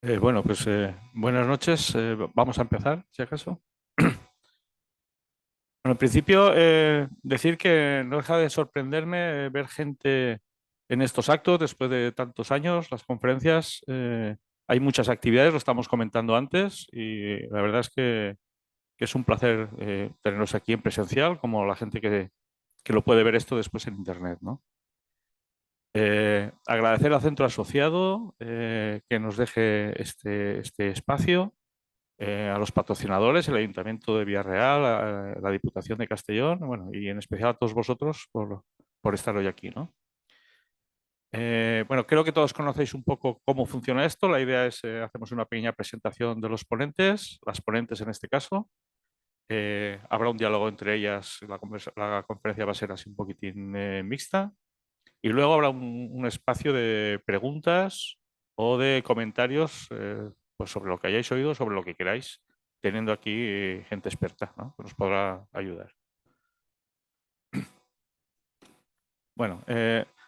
Buenas noches. Vamos a empezar, si acaso. Bueno, en principio, decir que no deja de sorprenderme ver gente en estos actos después de tantos años, las conferencias. Hay muchas actividades, lo estamos comentando antes, y la verdad es que es un placer tenerlos aquí en presencial, como la gente que lo puede ver esto después en Internet, ¿no? Agradecer al centro asociado que nos deje este espacio, a los patrocinadores, el Ayuntamiento de Villarreal, a la Diputación de Castellón, bueno, y en especial a todos vosotros por estar hoy aquí, ¿no? Bueno, creo que todos conocéis un poco cómo funciona esto. La idea es, hacemos una pequeña presentación de los ponentes, las ponentes en este caso. Habrá un diálogo entre ellas, la conferencia va a ser así un poquitín mixta. Y luego habrá un espacio de preguntas o de comentarios, pues sobre lo que hayáis oído, sobre lo que queráis, teniendo aquí gente experta, ¿no? Que nos podrá ayudar. Bueno,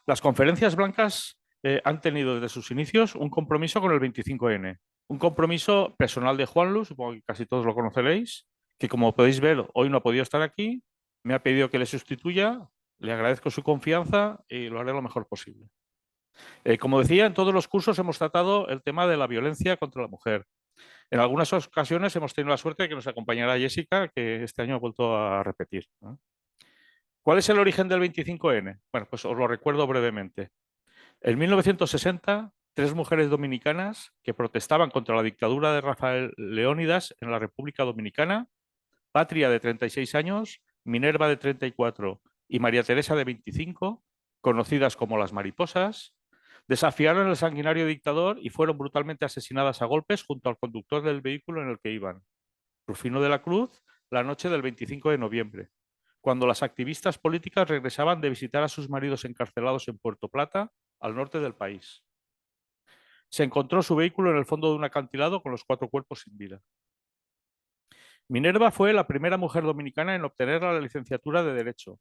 las conferencias blancas han tenido desde sus inicios un compromiso con el 25N, un compromiso personal de Juanlu, supongo que casi todos lo conoceréis, que como podéis ver hoy no ha podido estar aquí, me ha pedido que le sustituya, le agradezco su confianza y lo haré lo mejor posible. Como decía, en todos los cursos hemos tratado el tema de la violencia contra la mujer. En algunas ocasiones hemos tenido la suerte de que nos acompañara Jessica, que este año ha vuelto a repetir, ¿no? ¿Cuál es el origen del 25N? Bueno, pues os lo recuerdo brevemente. En 1960, tres mujeres dominicanas que protestaban contra la dictadura de Rafael Leónidas en la República Dominicana, Patria de 36 años, Minerva de 34 y María Teresa de 25, conocidas como las mariposas, desafiaron al sanguinario dictador y fueron brutalmente asesinadas a golpes junto al conductor del vehículo en el que iban, Rufino de la Cruz, la noche del 25 de noviembre, cuando las activistas políticas regresaban de visitar a sus maridos encarcelados en Puerto Plata, al norte del país. Se encontró su vehículo en el fondo de un acantilado con los cuatro cuerpos sin vida. Minerva fue la primera mujer dominicana en obtener la licenciatura de Derecho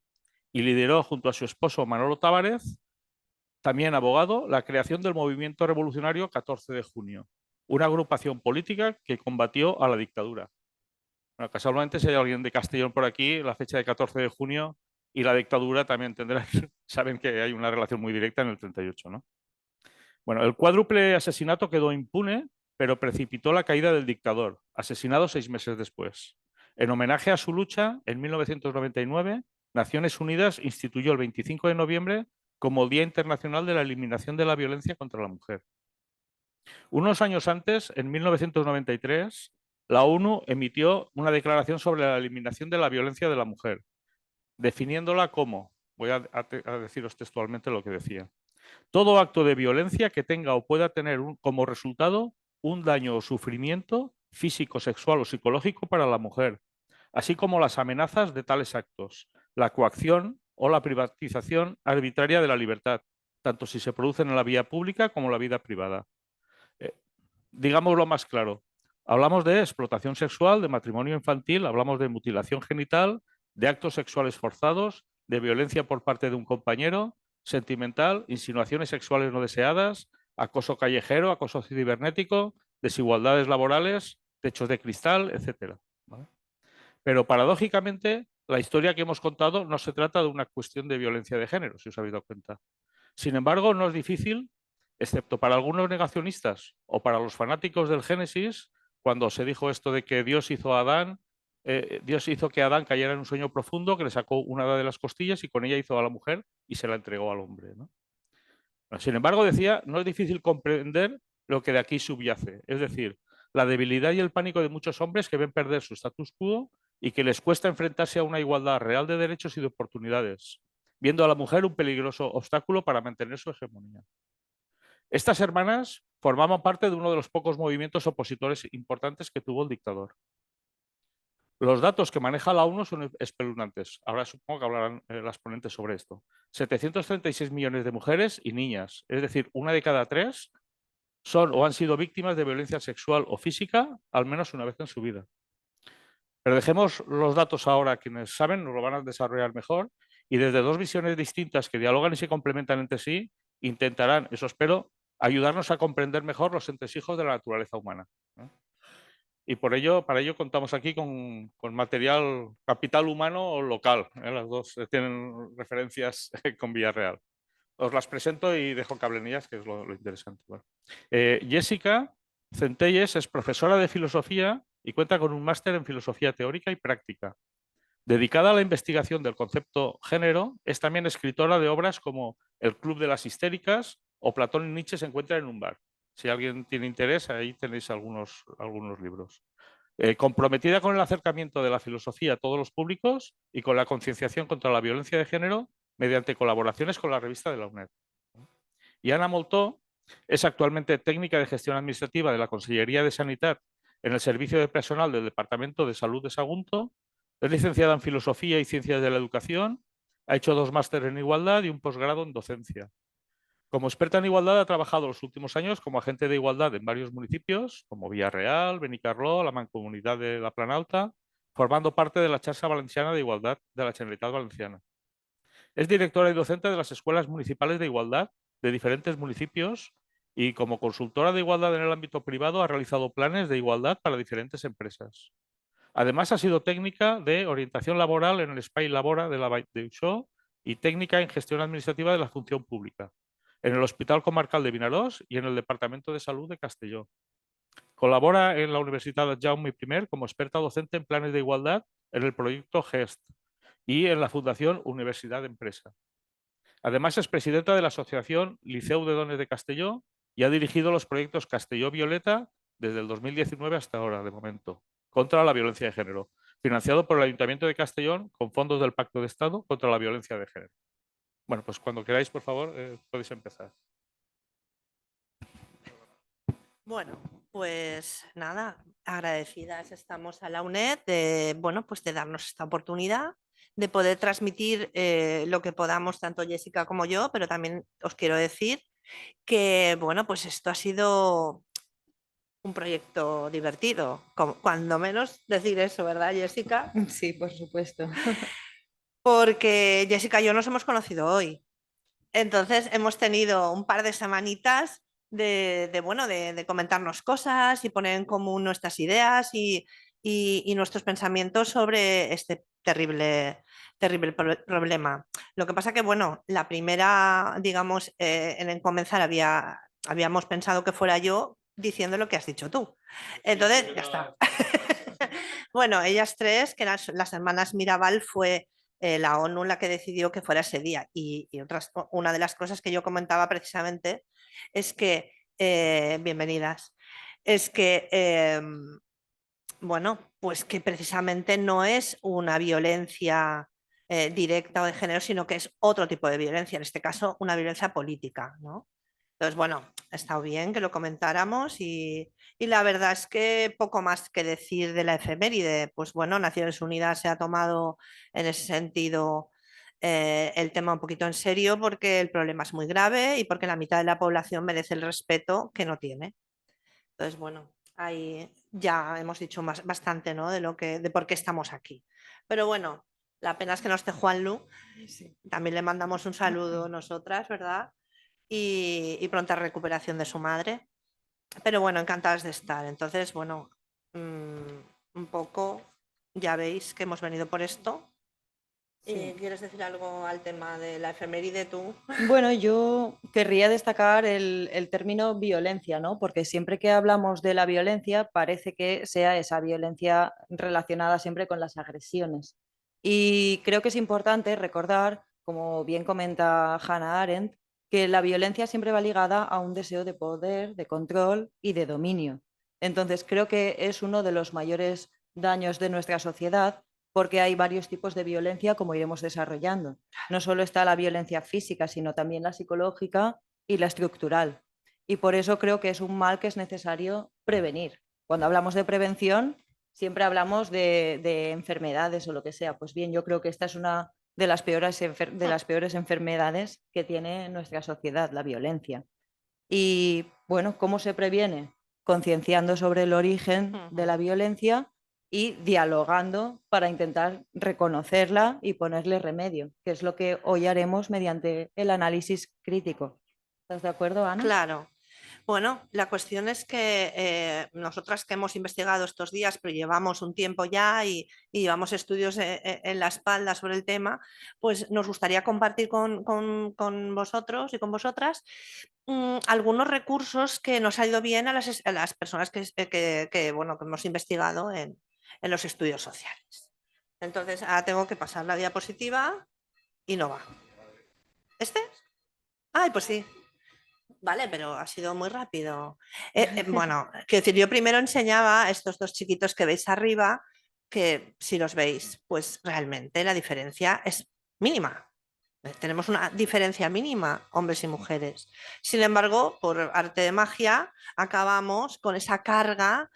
y lideró junto a su esposo Manolo Tavares, también abogado, la creación del movimiento revolucionario 14 de junio, una agrupación política que combatió a la dictadura. Bueno, casualmente, si hay alguien de Castellón por aquí, la fecha de 14 de junio y la dictadura también tendrán, saben que hay una relación muy directa en el 38, ¿no? Bueno, el cuádruple asesinato quedó impune, pero precipitó la caída del dictador, asesinado 6 meses después. En homenaje a su lucha, en 1999, Naciones Unidas instituyó el 25 de noviembre como Día Internacional de la Eliminación de la Violencia contra la Mujer. Unos años antes, en 1993, la ONU emitió una declaración sobre la eliminación de la violencia de la mujer, definiéndola como, voy a deciros textualmente lo que decía, todo acto de violencia que tenga o pueda tener como resultado un daño o sufrimiento físico, sexual o psicológico para la mujer, así como las amenazas de tales actos, la coacción o la privatización arbitraria de la libertad, tanto si se producen en la vía pública como en la vida privada. Eh, Digámoslo más claro, hablamos de explotación sexual, de matrimonio infantil, hablamos de mutilación genital, de actos sexuales forzados, de violencia por parte de un compañero, sentimental, insinuaciones sexuales no deseadas, acoso callejero, acoso cibernético, desigualdades laborales, techos de cristal, etcétera, ¿vale? Pero paradójicamente, la historia que hemos contado no se trata de una cuestión de violencia de género, si os habéis dado cuenta. Sin embargo, no es difícil, excepto para algunos negacionistas o para los fanáticos del Génesis, cuando se dijo esto de que Dios hizo a Adán, Dios hizo que Adán cayera en un sueño profundo, que le sacó una de las costillas y con ella hizo a la mujer y se la entregó al hombre, ¿no? Sin embargo, decía, no es difícil comprender lo que de aquí subyace, es decir, la debilidad y el pánico de muchos hombres que ven perder su status quo y que les cuesta enfrentarse a una igualdad real de derechos y de oportunidades, viendo a la mujer un peligroso obstáculo para mantener su hegemonía. Estas hermanas formaban parte de uno de los pocos movimientos opositores importantes que tuvo el dictador. Los datos que maneja la ONU son espeluznantes. Ahora supongo que hablarán las ponentes sobre esto. 736 millones de mujeres y niñas, es decir, una de cada tres, son o han sido víctimas de violencia sexual o física al menos una vez en su vida. Pero dejemos los datos ahora a quienes saben, nos lo van a desarrollar mejor y desde dos visiones distintas que dialogan y se complementan entre sí, intentarán, eso espero, ayudarnos a comprender mejor los entresijos de la naturaleza humana. Y para ello contamos aquí con material capital humano o local. Las dos tienen referencias con Villarreal. Os las presento y dejo que hablen ellas, que es lo interesante. Bueno. Jessica Centelles es profesora de filosofía y cuenta con un máster en filosofía teórica y práctica. Dedicada a la investigación del concepto género, es también escritora de obras como El Club de las Histéricas o Platón y Nietzsche se encuentran en un bar. Si alguien tiene interés, ahí tenéis algunos libros. Comprometida con el acercamiento de la filosofía a todos los públicos y con la concienciación contra la violencia de género mediante colaboraciones con la revista de la UNED. Y Ana Moltó es actualmente técnica de gestión administrativa de la Consellería de Sanidad en el Servicio de Personal del Departamento de Salud de Sagunto. Es licenciada en Filosofía y Ciencias de la Educación. Ha hecho 2 másteres en Igualdad y un posgrado en Docencia. Como experta en igualdad ha trabajado los últimos años como agente de igualdad en varios municipios, como Villarreal, Benicarló, la Mancomunidad de la Plana Alta, formando parte de la Xarxa Valenciana de Igualdad de la Generalitat Valenciana. Es directora y docente de las escuelas municipales de igualdad de diferentes municipios y como consultora de igualdad en el ámbito privado ha realizado planes de igualdad para diferentes empresas. Además ha sido técnica de orientación laboral en el Espai Labora de la Vall d'Uixó y técnica en gestión administrativa de la función pública, en el Hospital Comarcal de Vinaròs y en el Departamento de Salud de Castelló. Colabora en la Universidad Jaume I como experta docente en planes de igualdad en el proyecto GEST y en la Fundación Universidad de Empresa. Además, es presidenta de la Asociación Liceu de Dones de Castelló y ha dirigido los proyectos Castelló Violeta desde el 2019 hasta ahora, de momento, contra la violencia de género, financiado por el Ayuntamiento de Castellón con fondos del Pacto de Estado contra la violencia de género. Bueno, pues cuando queráis, por favor, podéis empezar. Bueno, pues nada, agradecidas estamos a la UNED de, bueno, pues de darnos esta oportunidad de poder transmitir lo que podamos, tanto Jessica como yo, pero también os quiero decir que, bueno, pues esto ha sido un proyecto divertido, cuando menos decir eso, ¿verdad, Jessica? Sí, por supuesto. Porque Jessica y yo nos hemos conocido hoy. Entonces hemos tenido un par de semanitas bueno, de comentarnos cosas y poner en común nuestras ideas y nuestros pensamientos sobre este terrible problema. Lo que pasa que, bueno, la primera, digamos, en comenzar habíamos pensado que fuera yo diciendo lo que has dicho tú. Entonces, ya está. Bueno, ellas tres, que eran las hermanas Mirabal, fue la ONU la que decidió que fuera ese día. Y una de las cosas que yo comentaba precisamente es que, bienvenidas, es que, bueno, pues que precisamente no es una violencia directa o de género, sino que es otro tipo de violencia, en este caso una violencia política, ¿no? Entonces, bueno, ha estado bien que lo comentáramos y la verdad es que poco más que decir de la efeméride. Pues bueno, Naciones Unidas se ha tomado en ese sentido el tema un poquito en serio porque el problema es muy grave y porque la mitad de la población merece el respeto que no tiene. Entonces, bueno, ahí ya hemos dicho bastante, ¿no? De por qué estamos aquí. Pero bueno, la pena es que no esté Juanlu. Sí. También le mandamos un saludo nosotras, ¿verdad? Y pronta recuperación de su madre. Pero bueno, encantadas de estar. Entonces, bueno, un poco ya veis que hemos venido por esto. Sí. ¿Quieres decir algo al tema de la efeméride tú? Bueno, yo querría destacar el término violencia, ¿no? Porque siempre que hablamos de la violencia parece que sea esa violencia relacionada siempre con las agresiones. Y creo que es importante recordar, como bien comenta Hannah Arendt, que la violencia siempre va ligada a un deseo de poder, de control y de dominio. Entonces, creo que es uno de los mayores daños de nuestra sociedad porque hay varios tipos de violencia, como iremos desarrollando. No solo está la violencia física, sino también la psicológica y la estructural. Y por eso creo que es un mal que es necesario prevenir. Cuando hablamos de prevención, siempre hablamos de enfermedades o lo que sea. Pues bien, yo creo que esta es una de las peores enfermedades que tiene nuestra sociedad, la violencia. Y bueno, ¿cómo se previene? Concienciando sobre el origen de la violencia y dialogando para intentar reconocerla y ponerle remedio, que es lo que hoy haremos mediante el análisis crítico. ¿Estás de acuerdo, Ana? Claro. Bueno, la cuestión es que nosotras que hemos investigado estos días, pero llevamos un tiempo ya y llevamos estudios en la espalda sobre el tema, pues nos gustaría compartir con vosotros y con vosotras algunos recursos que nos ha ido bien a las personas bueno, que hemos investigado en los estudios sociales. Entonces, ahora tengo que pasar la diapositiva y no va. ¿Este? Ay, pues sí. Vale, pero ha sido muy rápido. Bueno, quiero decir, yo primero enseñaba a estos dos chiquitos que veis arriba, que si los veis, pues realmente la diferencia es mínima. Tenemos una diferencia mínima, hombres y mujeres. Sin embargo, por arte de magia, acabamos con esa carga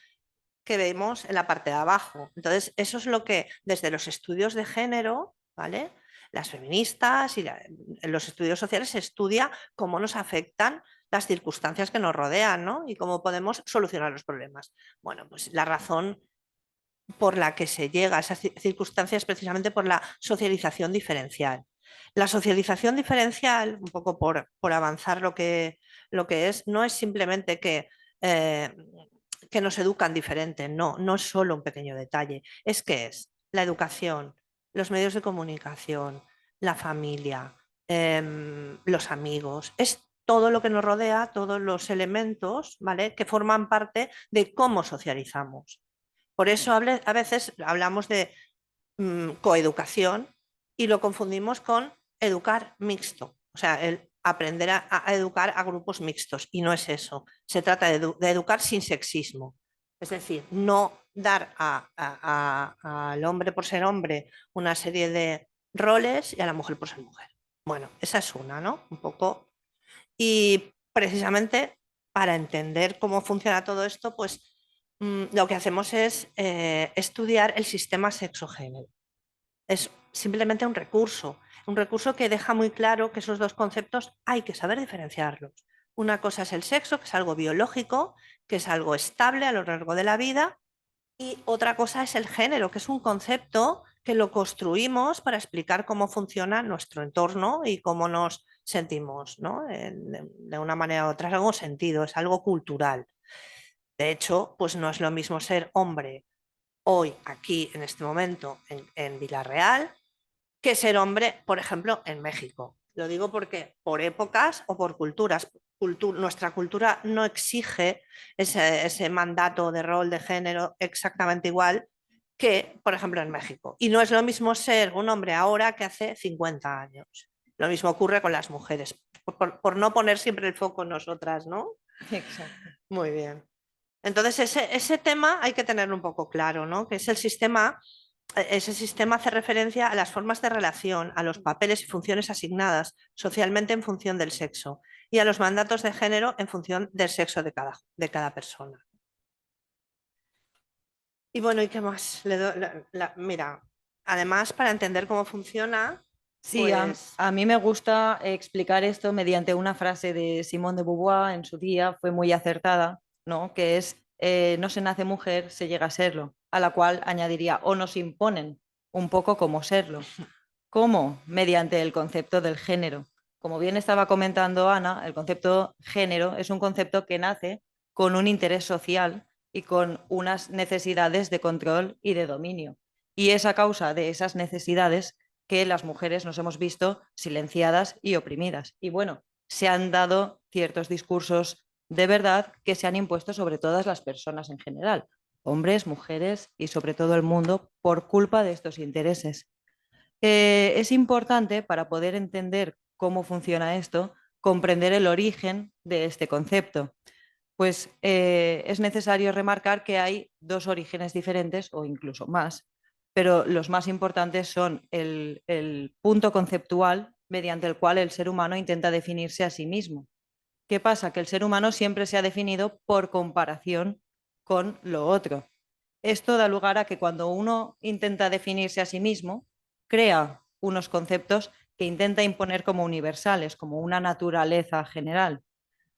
que vemos en la parte de abajo. Entonces, eso es lo que desde los estudios de género, ¿vale? Las feministas y en los estudios sociales se estudia cómo nos afectan las circunstancias que nos rodean, ¿no? Y cómo podemos solucionar los problemas. Bueno, pues la razón por la que se llega a esas circunstancias es precisamente por la socialización diferencial. La socialización diferencial, un poco por avanzar lo que es, no es simplemente que nos educan diferente, no es solo un pequeño detalle, es que es la educación, los medios de comunicación, la familia, los amigos, es todo lo que nos rodea, todos los elementos, ¿vale?, que forman parte de cómo socializamos. Por eso a veces hablamos de coeducación y lo confundimos con educar mixto, o sea, el aprender a educar a grupos mixtos, y no es eso. Se trata de educar sin sexismo, es decir, no dar al hombre por ser hombre una serie de roles y a la mujer por ser mujer. Bueno, esa es una, ¿no? Un poco. Y precisamente para entender cómo funciona todo esto, pues lo que hacemos es estudiar el sistema sexo-género. Es simplemente un recurso que deja muy claro que esos dos conceptos hay que saber diferenciarlos. Una cosa es el sexo, que es algo biológico, que es algo estable a lo largo de la vida, y otra cosa es el género, que es un concepto que lo construimos para explicar cómo funciona nuestro entorno y cómo nos sentimos, ¿no? De una manera u otra, es algo sentido, es algo cultural. De hecho, pues no es lo mismo ser hombre hoy, aquí, en este momento, en Villarreal, que ser hombre, por ejemplo, en México. Lo digo porque por épocas o por culturas. Nuestra cultura no exige ese mandato de rol de género exactamente igual que, por ejemplo, en México. Y no es lo mismo ser un hombre ahora que hace 50 años. Lo mismo ocurre con las mujeres, por no poner siempre el foco en nosotras, ¿no? Exacto. Muy bien. Entonces, ese tema hay que tenerlo un poco claro, ¿no? Que es el sistema. Ese sistema hace referencia a las formas de relación, a los papeles y funciones asignadas socialmente en función del sexo y a los mandatos de género en función del sexo de cada persona. Y bueno, ¿y qué más? Mira, además, para entender cómo funciona, Sí, pues a mí me gusta explicar esto mediante una frase de Simone de Beauvoir en su día, fue muy acertada, ¿no? Que es, no se nace mujer, se llega a serlo, a la cual añadiría, o nos imponen un poco cómo serlo. ¿Cómo? Mediante el concepto del género. Como bien estaba comentando Ana, el concepto género es un concepto que nace con un interés social y con unas necesidades de control y de dominio. Y es a causa de esas necesidades que las mujeres nos hemos visto silenciadas y oprimidas. Y bueno, se han dado ciertos discursos de verdad que se han impuesto sobre todas las personas en general, hombres, mujeres y sobre todo el mundo, por culpa de estos intereses. Es importante para poder entender cómo funciona esto, comprender el origen de este concepto. Pues es necesario remarcar que hay dos orígenes diferentes o incluso más, pero los más importantes son el punto conceptual mediante el cual el ser humano intenta definirse a sí mismo. ¿Qué pasa? Que el ser humano siempre se ha definido por comparación con lo otro. Esto da lugar a que cuando uno intenta definirse a sí mismo, crea unos conceptos que intenta imponer como universales, como una naturaleza general.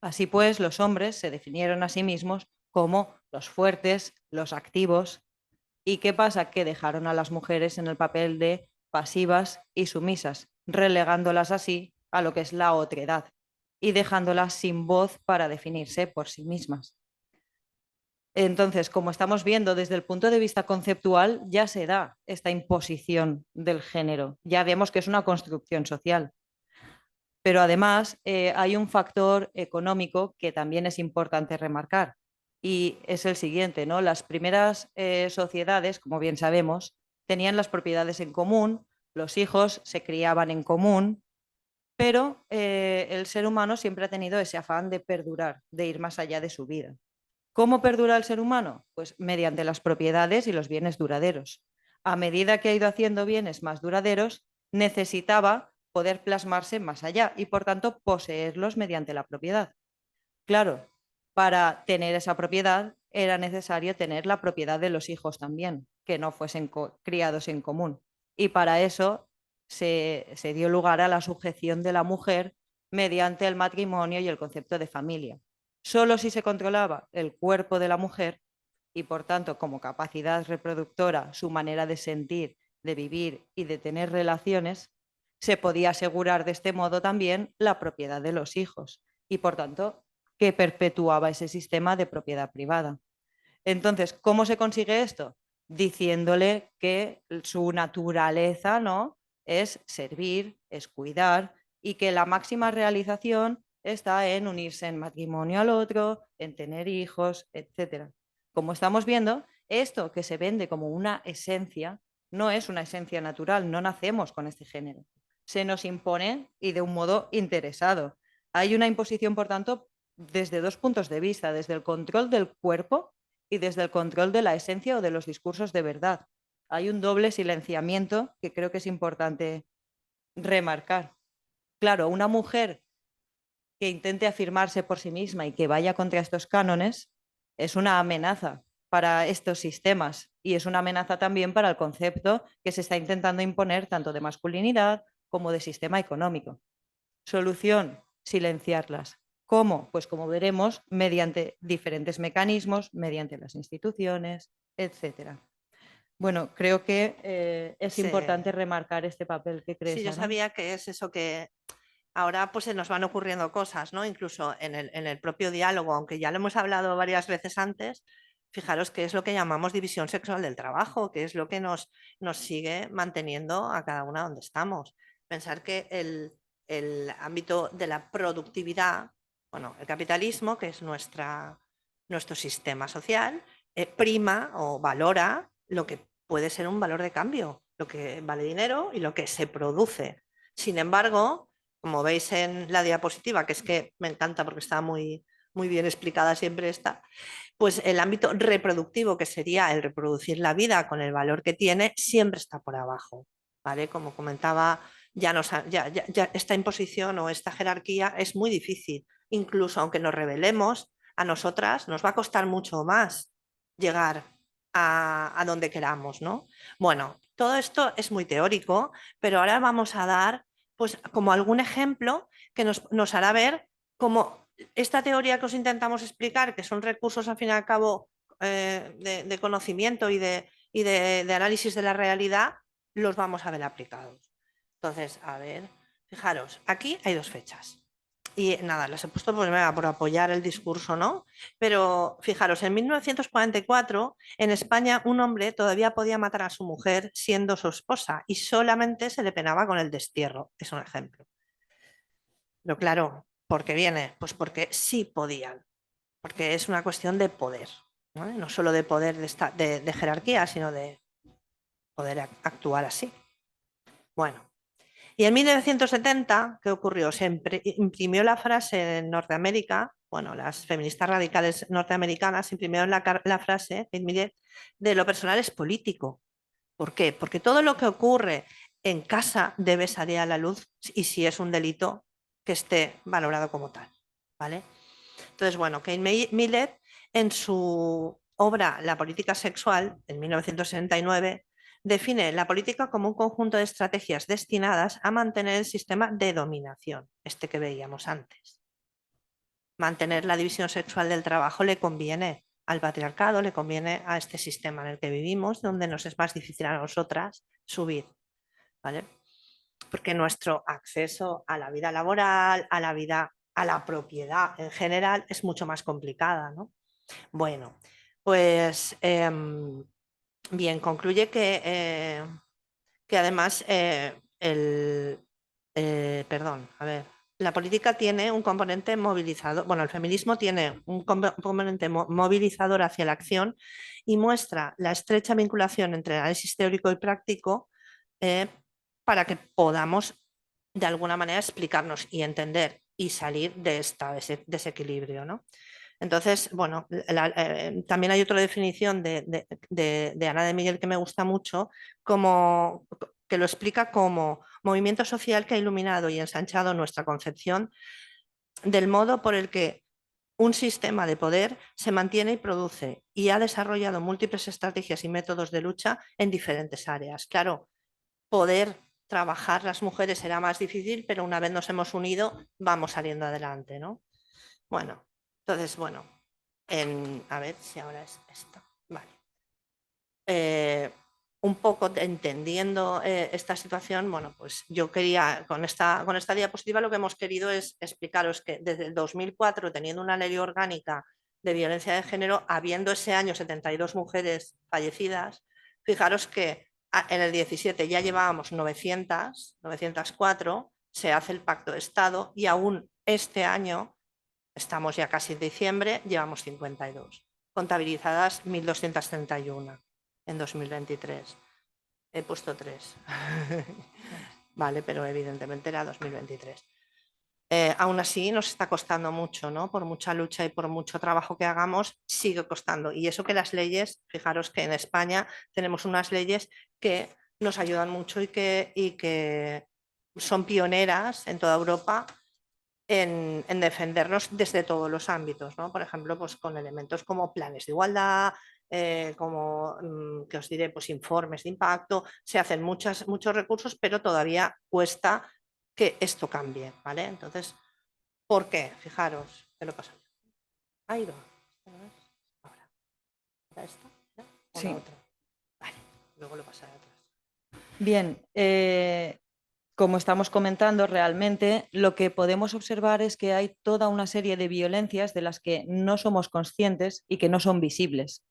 Así pues, los hombres se definieron a sí mismos como los fuertes, los activos. ¿Y qué pasa? Que dejaron a las mujeres en el papel de pasivas y sumisas, relegándolas así a lo que es la otredad. y dejándolas sin voz para definirse por sí mismas. Entonces, como estamos viendo desde el punto de vista conceptual, ya se da esta imposición del género. Ya vemos que es una construcción social. Pero además hay un factor económico que también es importante remarcar y es el siguiente, ¿no? Las primeras sociedades, como bien sabemos, tenían las propiedades en común, los hijos se criaban en común, pero el ser humano siempre ha tenido ese afán de perdurar, de ir más allá de su vida. ¿Cómo perdura el ser humano? Pues mediante las propiedades y los bienes duraderos. A medida que ha ido haciendo bienes más duraderos, necesitaba poder plasmarse más allá y, por tanto, poseerlos mediante la propiedad. Claro, para tener esa propiedad era necesario tener la propiedad de los hijos también, que no fuesen criados en común. Y para eso se dio lugar a la sujeción de la mujer mediante el matrimonio y el concepto de familia. Solo si se controlaba el cuerpo de la mujer y, por tanto, como capacidad reproductora, su manera de sentir, de vivir y de tener relaciones, se podía asegurar de este modo también la propiedad de los hijos y, por tanto, que perpetuaba ese sistema de propiedad privada. Entonces, ¿cómo se consigue esto? Diciéndole que su naturaleza, ¿no?, es servir, es cuidar y que la máxima realización está en unirse en matrimonio al otro, en tener hijos, etc. Como estamos viendo, esto que se vende como una esencia no es una esencia natural, no nacemos con este género. Se nos impone y de un modo interesado. Hay una imposición, por tanto, desde dos puntos de vista, desde el control del cuerpo y desde el control de la esencia o de los discursos de verdad. Hay un doble silenciamiento que creo que es importante remarcar. Claro, una mujer que intente afirmarse por sí misma y que vaya contra estos cánones es una amenaza para estos sistemas y es una amenaza también para el concepto que se está intentando imponer tanto de masculinidad como de sistema económico. Solución, silenciarlas. ¿Cómo? Pues como veremos, mediante diferentes mecanismos, mediante las instituciones, etc. Bueno, creo que es Sí. importante remarcar este papel que crees, Sí, yo Ana. sabía que es eso que ahora pues se nos van ocurriendo cosas, ¿no? Incluso en el propio diálogo, aunque ya lo hemos hablado varias veces antes, fijaros qué es lo que llamamos división sexual del trabajo, que es lo que nos sigue manteniendo a cada una donde estamos. Pensar que el ámbito de la productividad, bueno, el capitalismo, que es nuestro sistema social, prima o valora lo que puede ser un valor de cambio, lo que vale dinero y lo que se produce. Sin embargo, como veis en la diapositiva, que es que me encanta porque está muy, muy bien explicada siempre esta, pues el ámbito reproductivo, que sería el reproducir la vida con el valor que tiene, siempre está por abajo, ¿vale? Como comentaba, ya esta imposición o esta jerarquía es muy difícil. Incluso aunque nos rebelemos, a nosotras nos va a costar mucho más llegar a donde queramos, ¿no? Bueno, todo esto es muy teórico, pero ahora vamos a dar pues como algún ejemplo que nos hará ver cómo esta teoría que os intentamos explicar, que son recursos al fin y al cabo de conocimiento y de análisis de la realidad, los vamos a ver aplicados. Entonces, a ver, fijaros, aquí hay dos fechas. Y nada, las he puesto pues, por apoyar el discurso, ¿no? Pero fijaros, en 1944 en España un hombre todavía podía matar a su mujer siendo su esposa y solamente se le penaba con el destierro. Es un ejemplo. Pero claro, ¿por qué viene? Pues porque sí podían, porque es una cuestión de poder, ¿no? No solo de poder de jerarquía, sino de poder actuar así. Bueno, y en 1970, ¿qué ocurrió? Se imprimió la frase en Norteamérica, bueno, las feministas radicales norteamericanas imprimieron la frase de lo personal es político. ¿Por qué? Porque todo lo que ocurre en casa debe salir a la luz y si es un delito que esté valorado como tal, ¿vale? Entonces, bueno, Kate Millett en su obra La política sexual, en 1969, define la política como un conjunto de estrategias destinadas a mantener el sistema de dominación, este que veíamos antes. Mantener la división sexual del trabajo le conviene al patriarcado, le conviene a este sistema en el que vivimos, donde nos es más difícil a nosotras subir, ¿vale? Porque nuestro acceso a la vida laboral, a la vida a la propiedad en general es mucho más complicada, ¿no? Bueno, pues bien, concluye que además perdón, a ver, la política tiene un componente movilizador, bueno, el feminismo tiene un componente movilizador hacia la acción y muestra la estrecha vinculación entre análisis teórico y práctico eh, para que podamos de alguna manera explicarnos y entender y salir de ese desequilibrio, ¿no? Entonces, bueno, también hay otra definición de Ana de Miguel que me gusta mucho, como, que lo explica como movimiento social que ha iluminado y ensanchado nuestra concepción del modo por el que un sistema de poder se mantiene y produce y ha desarrollado múltiples estrategias y métodos de lucha en diferentes áreas. Claro, poder trabajar las mujeres será más difícil, pero una vez nos hemos unido, vamos saliendo adelante, ¿no? Bueno, entonces, bueno, a ver si ahora es esto. Vale. Un poco entendiendo esta situación, bueno, pues yo quería, con esta diapositiva lo que hemos querido es explicaros que desde el 2004, teniendo una ley orgánica de violencia de género, habiendo ese año 72 mujeres fallecidas, fijaros que en el 17 ya llevábamos 904, se hace el pacto de Estado y aún este año, estamos ya casi en diciembre, llevamos 52, contabilizadas 1.231 en 2023. He puesto 3. Vale, pero evidentemente era 2023. Aún así nos está costando mucho, ¿no? Por mucha lucha y por mucho trabajo que hagamos, sigue costando. Y eso que las leyes, fijaros que en España tenemos unas leyes que nos ayudan mucho y que son pioneras en toda Europa en defendernos desde todos los ámbitos, ¿no? Por ejemplo, pues con elementos como planes de igualdad, como, que os diré, pues informes de impacto, se hacen muchos recursos, pero todavía cuesta que esto cambie, ¿vale? Entonces, ¿por qué? Fijaros, ¿qué lo pasa? Ahí va. Ahora. ¿Era esta? ¿Ya? ¿O Sí. la otra? Vale, luego lo pasaré atrás. Bien, como estamos comentando, realmente lo que podemos observar es que hay toda una serie de violencias de las que no somos conscientes y que no son visibles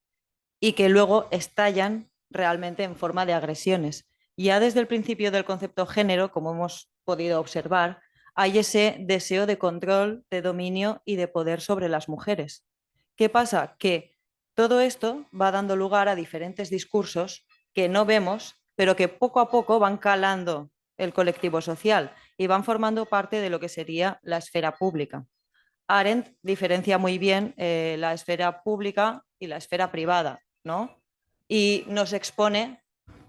y que luego estallan realmente en forma de agresiones. Ya desde el principio del concepto género, como hemos podido observar, hay ese deseo de control, de dominio y de poder sobre las mujeres. ¿Qué pasa? Que todo esto va dando lugar a diferentes discursos que no vemos, pero que poco a poco van calando el colectivo social y van formando parte de lo que sería la esfera pública. Arendt diferencia muy bien la esfera pública y la esfera privada, ¿no? Y nos expone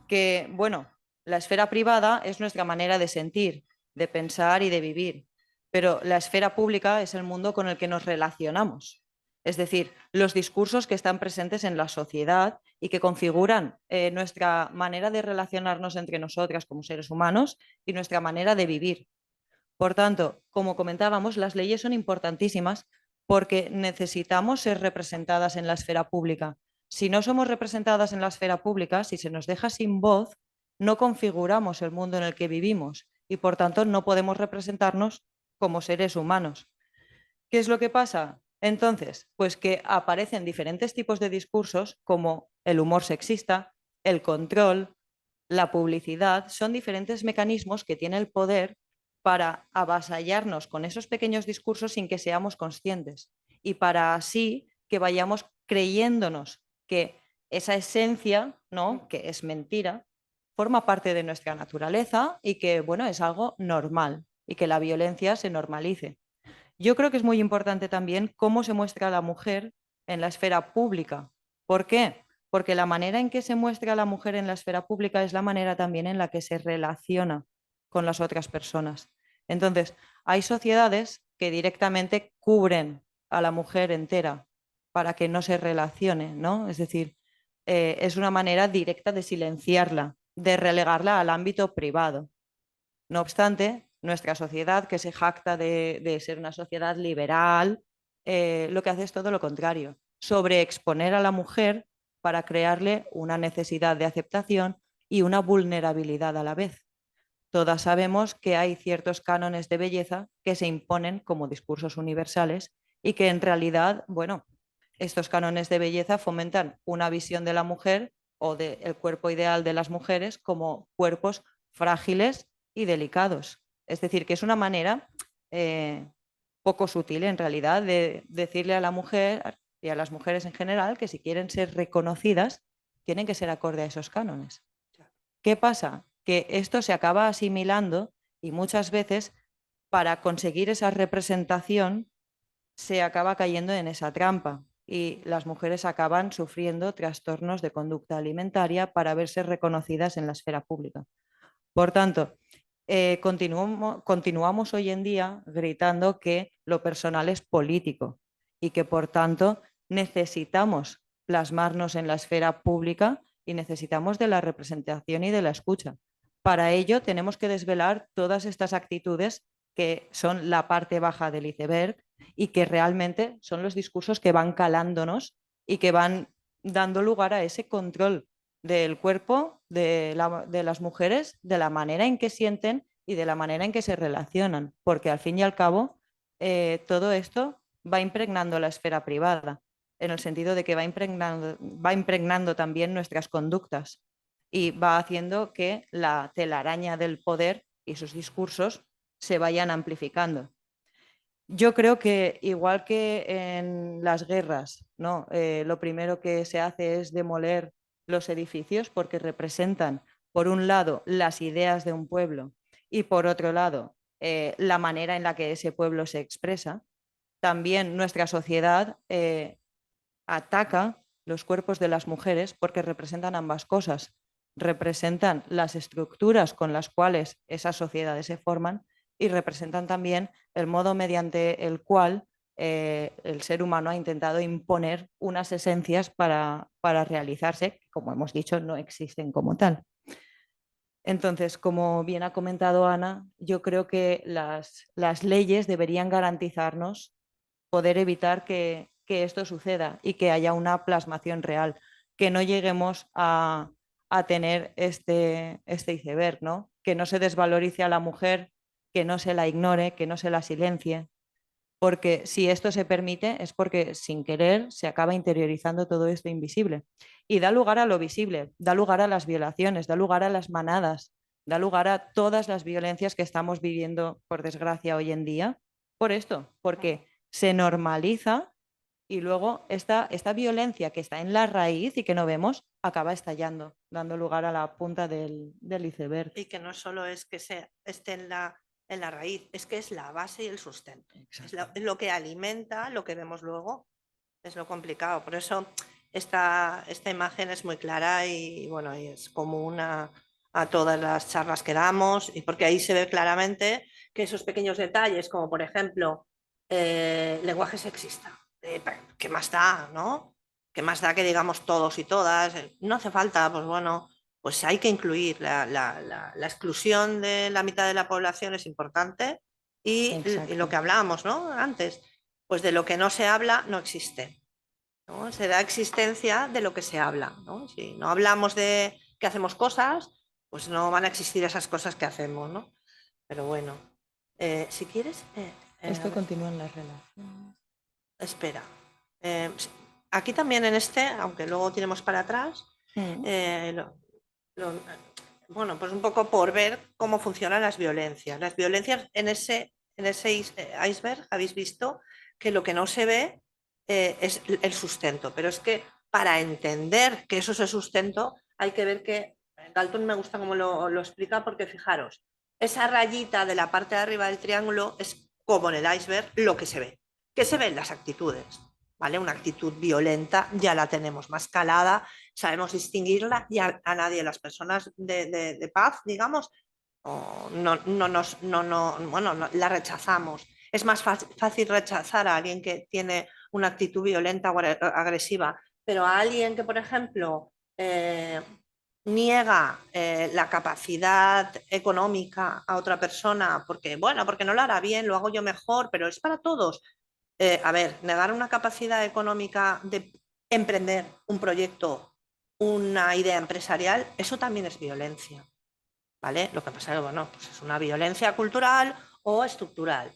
que, bueno, la esfera privada es nuestra manera de sentir, de pensar y de vivir, pero la esfera pública es el mundo con el que nos relacionamos. Es decir, los discursos que están presentes en la sociedad y que configuran nuestra manera de relacionarnos entre nosotras como seres humanos y nuestra manera de vivir. Por tanto, como comentábamos, las leyes son importantísimas porque necesitamos ser representadas en la esfera pública. Si no somos representadas en la esfera pública, si se nos deja sin voz, no configuramos el mundo en el que vivimos y por tanto no podemos representarnos como seres humanos. ¿Qué es lo que pasa? Entonces, pues que aparecen diferentes tipos de discursos como el humor sexista, el control, la publicidad, son diferentes mecanismos que tiene el poder para avasallarnos con esos pequeños discursos sin que seamos conscientes y para así que vayamos creyéndonos que esa esencia, ¿no?, que es mentira, forma parte de nuestra naturaleza y que, bueno, es algo normal y que la violencia se normalice. Yo creo que es muy importante también cómo se muestra la mujer en la esfera pública. ¿Por qué? Porque la manera en que se muestra la mujer en la esfera pública es la manera también en la que se relaciona con las otras personas. Entonces, hay sociedades que directamente cubren a la mujer entera para que no se relacione, ¿no? Es decir, es una manera directa de silenciarla, de relegarla al ámbito privado. No obstante, nuestra sociedad, que se jacta de ser una sociedad liberal, lo que hace es todo lo contrario, sobreexponer a la mujer para crearle una necesidad de aceptación y una vulnerabilidad a la vez. todas sabemos que hay ciertos cánones de belleza que se imponen como discursos universales y que en realidad, bueno, estos cánones de belleza fomentan una visión de la mujer o del cuerpo ideal de las mujeres como cuerpos frágiles y delicados. Es decir, que es una manera poco sutil en realidad de decirle a la mujer y a las mujeres en general que si quieren ser reconocidas tienen que ser acorde a esos cánones. ¿Qué pasa? Que esto se acaba asimilando y muchas veces para conseguir esa representación se acaba cayendo en esa trampa y las mujeres acaban sufriendo trastornos de conducta alimentaria para verse reconocidas en la esfera pública. Por tanto, continuamos hoy en día gritando que lo personal es político y que por tanto necesitamos plasmarnos en la esfera pública y necesitamos de la representación y de la escucha. Para ello tenemos que desvelar todas estas actitudes que son la parte baja del iceberg y que realmente son los discursos que van calándonos y que van dando lugar a ese control del cuerpo de las mujeres, de la manera en que sienten y de la manera en que se relacionan, porque al fin y al cabo todo esto va impregnando la esfera privada, en el sentido de que va impregnando también nuestras conductas y va haciendo que la telaraña del poder y sus discursos se vayan amplificando. Yo creo que igual que en las guerras, ¿no? Lo primero que se hace es demoler los edificios porque representan, por un lado, las ideas de un pueblo y por otro lado, la manera en la que ese pueblo se expresa. También nuestra sociedad ataca los cuerpos de las mujeres porque representan ambas cosas. Representan las estructuras con las cuales esas sociedades se forman y representan también el modo mediante el cual el ser humano ha intentado imponer unas esencias para realizarse, que, como hemos dicho, no existen como tal. Entonces, como bien ha comentado Ana, yo creo que las leyes deberían garantizarnos poder evitar que esto suceda y que haya una plasmación real, que no lleguemos a tener este iceberg, ¿no? Que no se desvalorice a la mujer, que no se la ignore, que no se la silencie, porque si esto se permite es porque sin querer se acaba interiorizando todo esto invisible y da lugar a lo visible, da lugar a las violaciones, da lugar a las manadas, da lugar a todas las violencias que estamos viviendo, por desgracia, hoy en día, por esto, porque se normaliza y luego esta violencia que está en la raíz y que no vemos acaba estallando, dando lugar a la punta del iceberg. Y que no solo es que esté en la raíz, es que es la base y el sustento. Es lo que alimenta lo que vemos luego, es lo complicado. Por eso esta imagen es muy clara y bueno, y es común a todas las charlas que damos, y porque ahí se ve claramente que esos pequeños detalles, como por ejemplo lenguaje sexista, ¿qué más da, no? ¿Qué más da que digamos todos y todas? No hace falta, pues bueno, pues hay que incluir la exclusión de la mitad de la población es importante y lo que hablábamos, ¿no? Antes, pues de lo que no se habla no existe, ¿no? Se da existencia de lo que se habla, ¿no? Si no hablamos de que hacemos cosas, pues no van a existir esas cosas que hacemos, ¿no? Pero bueno, si quieres... Esto continúa en las relaciones. Espera. Aquí también en este, aunque luego tiremos para atrás, bueno, pues un poco por ver cómo funcionan las violencias. Las violencias en ese iceberg habéis visto que lo que no se ve es el sustento, pero es que para entender que eso es el sustento hay que ver que Galton me gusta cómo lo explica, porque fijaros, esa rayita de la parte de arriba del triángulo es como en el iceberg lo que se ve. ¿Qué se ven? Las actitudes, ¿vale? Una actitud violenta ya la tenemos más calada, sabemos distinguirla y a nadie, las personas de paz, digamos, la rechazamos. Es más fácil rechazar a alguien que tiene una actitud violenta o agresiva, pero a alguien que, por ejemplo, niega la capacidad económica a otra persona porque, bueno, porque no lo hará bien, lo hago yo mejor, pero es para todos. A ver, negar una capacidad económica de emprender un proyecto, una idea empresarial, eso también es violencia. ¿vale? Lo que pasa es que, bueno, pues es una violencia cultural o estructural.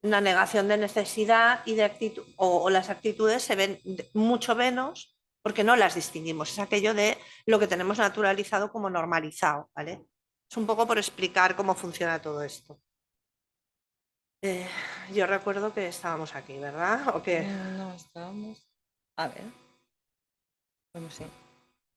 Una negación de necesidad y de actitud, o las actitudes se ven mucho menos porque no las distinguimos. Es aquello de lo que tenemos naturalizado como normalizado, ¿vale? Es un poco por explicar cómo funciona todo esto. Yo recuerdo que estábamos aquí, ¿verdad? ¿O qué? No estábamos. A ver. Pues sí.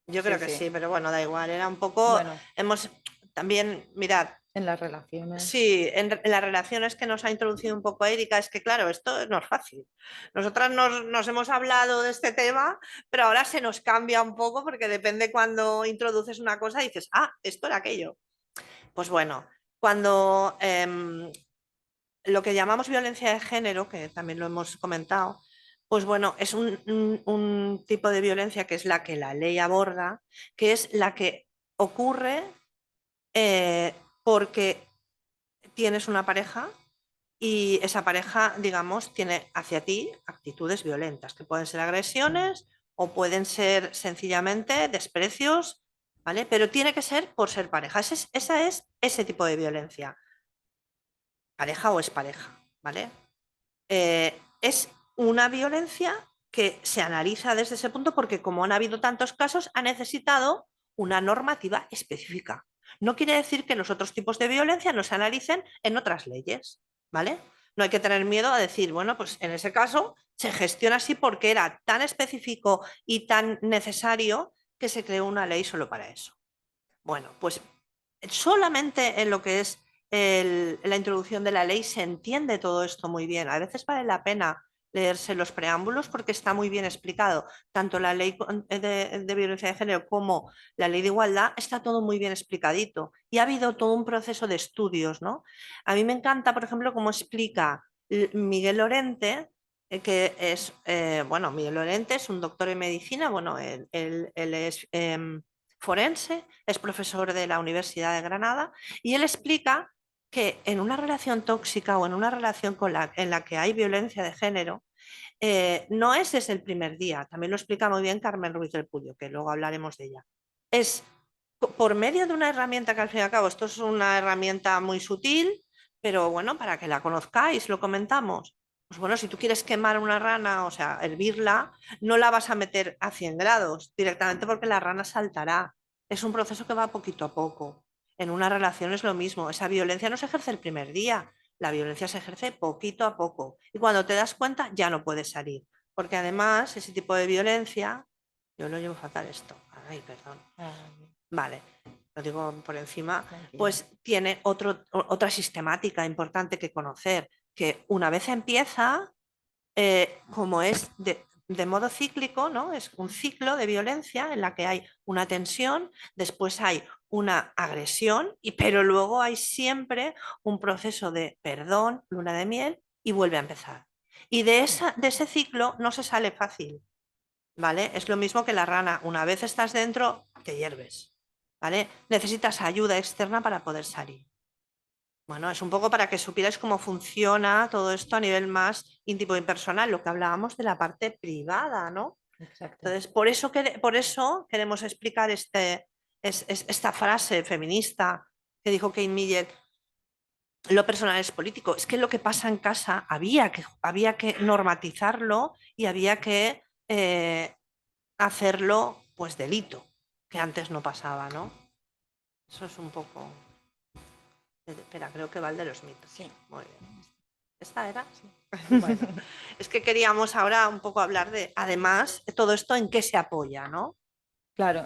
Yo creo que sí, pero bueno, da igual. Era un poco. Bueno, Hemos también, mirad, en las relaciones. sí, en las relaciones que nos ha introducido un poco Erika, es que claro, esto no es fácil. Nosotras nos hemos hablado de este tema, pero ahora se nos cambia un poco porque depende cuando introduces una cosa y dices, ah, esto era aquello. Pues bueno, cuando lo que llamamos violencia de género, que también lo hemos comentado, pues bueno, es un tipo de violencia que es la que la ley aborda, que es la que ocurre porque tienes una pareja y esa pareja, digamos, tiene hacia ti actitudes violentas, que pueden ser agresiones o pueden ser sencillamente desprecios, ¿vale? Pero tiene que ser por ser pareja. Esa es ese tipo de violencia, pareja o es pareja, ¿vale? Es una violencia que se analiza desde ese punto porque como han habido tantos casos, ha necesitado una normativa específica. No quiere decir que los otros tipos de violencia no se analicen en otras leyes, ¿vale? No hay que tener miedo a decir, bueno, pues en ese caso se gestiona así porque era tan específico y tan necesario que se creó una ley solo para eso. Bueno, pues solamente en lo que es la introducción de la ley se entiende todo esto muy bien. A veces vale la pena leerse los preámbulos porque está muy bien explicado. Tanto la ley de violencia de género como la ley de igualdad está todo muy bien explicadito. Y ha habido todo un proceso de estudios, ¿no? A mí me encanta, por ejemplo, cómo explica Miguel Lorente, que es, bueno, Miguel Lorente es un doctor en medicina, bueno, él es forense, es profesor de la Universidad de Granada y él explica que en una relación tóxica o en una relación en la que hay violencia de género, no es desde el primer día, también lo explica muy bien Carmen Ruiz del Puyo, que luego hablaremos de ella. Es por medio de una herramienta que al fin y al cabo, esto es una herramienta muy sutil, pero bueno, para que la conozcáis, lo comentamos. Pues bueno, si tú quieres quemar una rana, o sea, hervirla, no la vas a meter a 100 grados directamente porque la rana saltará. Es un proceso que va poquito a poco. En una relación es lo mismo. Esa violencia no se ejerce el primer día. La violencia se ejerce poquito a poco. Y cuando te das cuenta, ya no puedes salir. Porque además, ese tipo de violencia, yo lo llevo fatal esto. Ay, perdón. Vale, lo digo por encima, pues tiene otra sistemática importante que conocer, que una vez empieza, como es de modo cíclico, ¿no? Es un ciclo de violencia en la que hay una tensión, después hay una agresión, pero luego hay siempre un proceso de perdón, luna de miel, y vuelve a empezar. Y de ese ciclo no se sale fácil, ¿vale? Es lo mismo que la rana, una vez estás dentro, te hierves. ¿Vale? Necesitas ayuda externa para poder salir. Bueno, es un poco para que supierais cómo funciona todo esto a nivel más íntimo y personal, lo que hablábamos de la parte privada, ¿no? Exacto. Entonces, por eso queremos explicar esta frase feminista que dijo Kate Miller, lo personal es político. Es que lo que pasa en casa había que normatizarlo y había que hacerlo, pues, delito, que antes no pasaba, ¿no? Eso es un poco. Espera, creo que va el de los mitos. Sí. Muy bien. ¿Esta era? Sí. Bueno, es que queríamos ahora un poco hablar de, además, todo esto en qué se apoya, ¿no? Claro,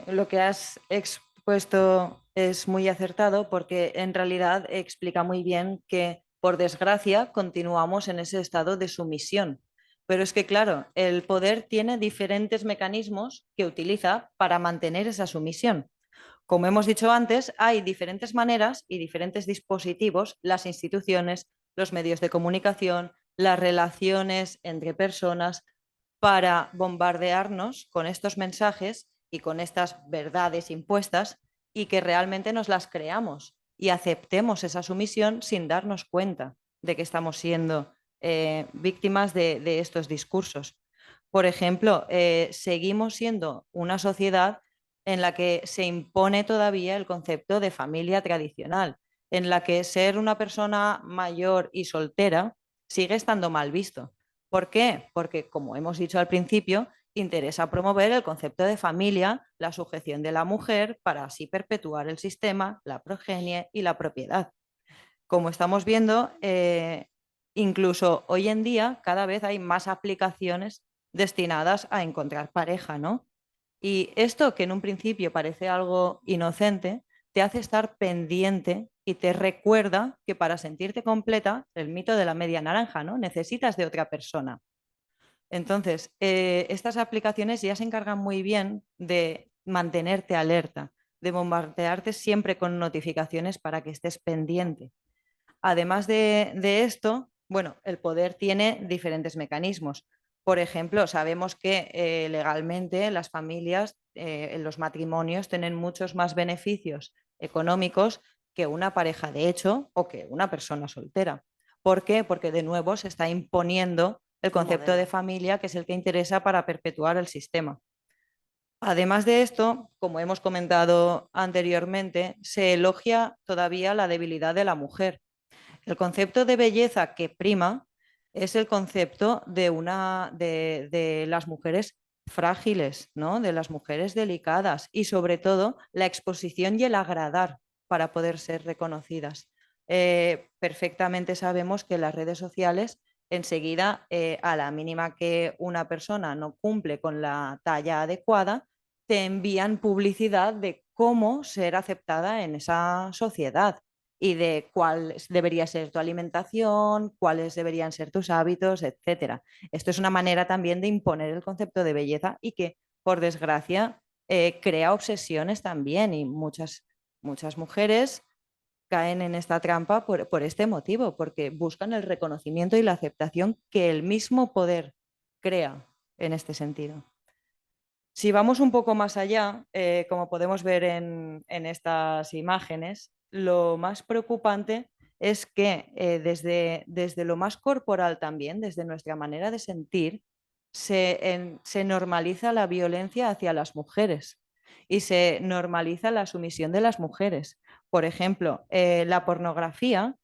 lo que has expuesto es muy acertado porque en realidad explica muy bien que, por desgracia, continuamos en ese estado de sumisión. Pero es que, claro, el poder tiene diferentes mecanismos que utiliza para mantener esa sumisión. Como hemos dicho antes, hay diferentes maneras y diferentes dispositivos, las instituciones, los medios de comunicación, las relaciones entre personas, para bombardearnos con estos mensajes y con estas verdades impuestas y que realmente nos las creamos y aceptemos esa sumisión sin darnos cuenta de que estamos siendo víctimas de estos discursos. Por ejemplo, seguimos siendo una sociedad en la que se impone todavía el concepto de familia tradicional, en la que ser una persona mayor y soltera sigue estando mal visto. ¿Por qué? Porque, como hemos dicho al principio, interesa promover el concepto de familia, la sujeción de la mujer, para así perpetuar el sistema, la progenie y la propiedad. Como estamos viendo, incluso hoy en día cada vez hay más aplicaciones destinadas a encontrar pareja, ¿no? Y esto, que en un principio parece algo inocente, te hace estar pendiente y te recuerda que para sentirte completa, el mito de la media naranja, ¿no? Necesitas de otra persona. Entonces, estas aplicaciones ya se encargan muy bien de mantenerte alerta, de bombardearte siempre con notificaciones para que estés pendiente. Además de esto, bueno, el poder tiene diferentes mecanismos. Por ejemplo, sabemos que legalmente las familias, los matrimonios, tienen muchos más beneficios económicos que una pareja de hecho o que una persona soltera. ¿Por qué? Porque de nuevo se está imponiendo el concepto de familia, que es el que interesa para perpetuar el sistema. Además de esto, como hemos comentado anteriormente, se elogia todavía la debilidad de la mujer. El concepto de belleza que prima es el concepto de las mujeres frágiles, ¿no? De las mujeres delicadas y sobre todo la exposición y el agradar para poder ser reconocidas. Perfectamente sabemos que las redes sociales enseguida, a la mínima que una persona no cumple con la talla adecuada, te envían publicidad de cómo ser aceptada en esa sociedad y de cuál debería ser tu alimentación, cuáles deberían ser tus hábitos, etcétera. Esto es una manera también de imponer el concepto de belleza y que, por desgracia, crea obsesiones también y muchas mujeres caen en esta trampa por este motivo, porque buscan el reconocimiento y la aceptación que el mismo poder crea en este sentido. Si vamos un poco más allá, como podemos ver en estas imágenes, lo más preocupante es que desde lo más corporal también, desde nuestra manera de sentir, se normaliza la violencia hacia las mujeres y se normaliza la sumisión de las mujeres. Por ejemplo, la pornografía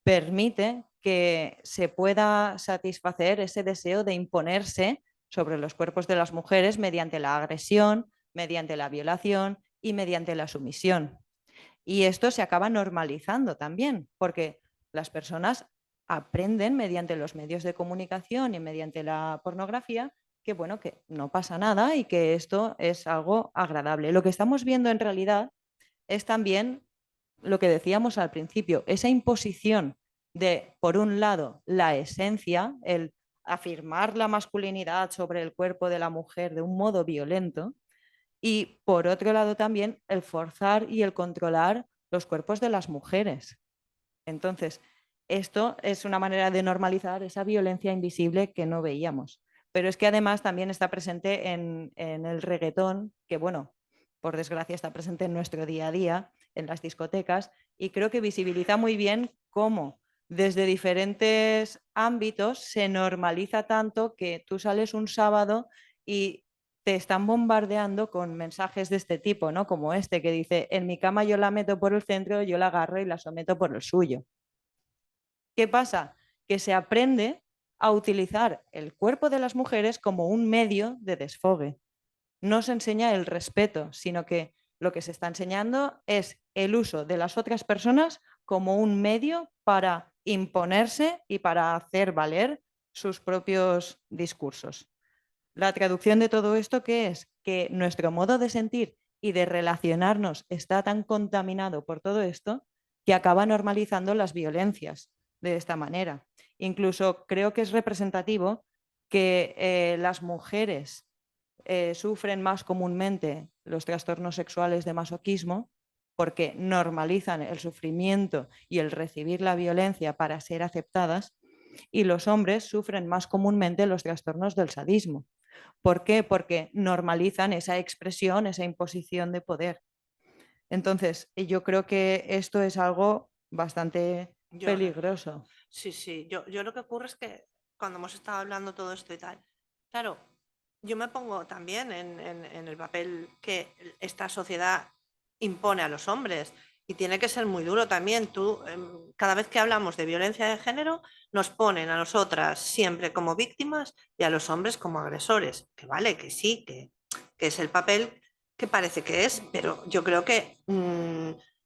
permite que se pueda satisfacer ese deseo de imponerse sobre los cuerpos de las mujeres mediante la agresión, mediante la violación y mediante la sumisión. Y esto se acaba normalizando también, porque las personas aprenden mediante los medios de comunicación y mediante la pornografía que, bueno, que no pasa nada y que esto es algo agradable. Lo que estamos viendo en realidad es también lo que decíamos al principio, esa imposición de, por un lado, la esencia, el afirmar la masculinidad sobre el cuerpo de la mujer de un modo violento, y por otro lado también el forzar y el controlar los cuerpos de las mujeres. Entonces, esto es una manera de normalizar esa violencia invisible que no veíamos. Pero es que además también está presente en el reggaetón, que bueno, por desgracia está presente en nuestro día a día, en las discotecas, y creo que visibiliza muy bien cómo desde diferentes ámbitos se normaliza tanto que tú sales un sábado y te están bombardeando con mensajes de este tipo, ¿no? Como este que dice, en mi cama yo la meto por el centro, yo la agarro y la someto por el suyo. ¿Qué pasa? Que se aprende a utilizar el cuerpo de las mujeres como un medio de desfogue. No se enseña el respeto, sino que lo que se está enseñando es el uso de las otras personas como un medio para imponerse y para hacer valer sus propios discursos. La traducción de todo esto, ¿qué es? Que nuestro modo de sentir y de relacionarnos está tan contaminado por todo esto que acaba normalizando las violencias de esta manera. Incluso creo que es representativo que las mujeres sufren más comúnmente los trastornos sexuales de masoquismo porque normalizan el sufrimiento y el recibir la violencia para ser aceptadas, y los hombres sufren más comúnmente los trastornos del sadismo. ¿Por qué? Porque normalizan esa expresión, esa imposición de poder. Entonces, yo creo que esto es algo bastante peligroso. Sí, sí. Yo lo que ocurre es que cuando hemos estado hablando todo esto y tal, claro, yo me pongo también en el papel que esta sociedad impone a los hombres y tiene que ser muy duro también. Cada vez que hablamos de violencia de género, nos ponen a nosotras siempre como víctimas y a los hombres como agresores. Que vale, que sí, que es el papel que parece que es, pero yo creo que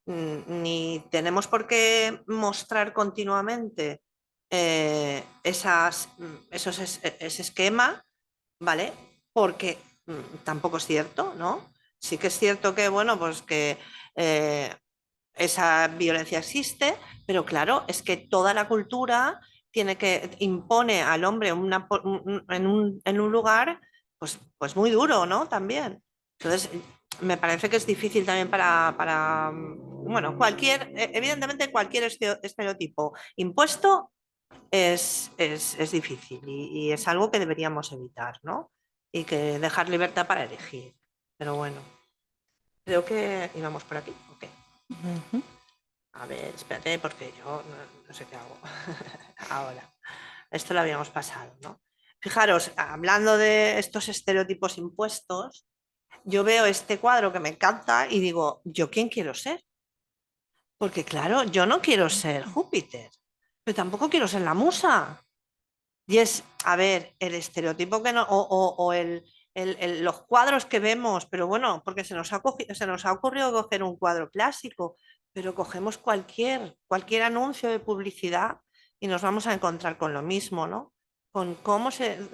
ni tenemos por qué mostrar continuamente ese esquema, ¿vale? Porque tampoco es cierto, ¿no? Sí que es cierto que, bueno, pues que eh, esa violencia existe, pero claro, es que toda la cultura impone al hombre en un lugar pues muy duro, ¿no? También. Entonces, me parece que es difícil también bueno, evidentemente cualquier estereotipo impuesto es difícil y es algo que deberíamos evitar, ¿no? Y que dejar libertad para elegir. Pero bueno, creo que íbamos por aquí. Ok. Ujú. A ver, espérate, porque yo no sé qué hago ahora. Esto lo habíamos pasado, ¿no? Fijaros, hablando de estos estereotipos impuestos, yo veo este cuadro que me encanta y digo, ¿yo quién quiero ser? Porque claro, yo no quiero ser Júpiter, pero tampoco quiero ser la musa. Y es, a ver, el estereotipo que no, o los cuadros que vemos, pero bueno, porque se nos ha ocurrido coger un cuadro clásico, pero cogemos cualquier anuncio de publicidad y nos vamos a encontrar con lo mismo, ¿no? Con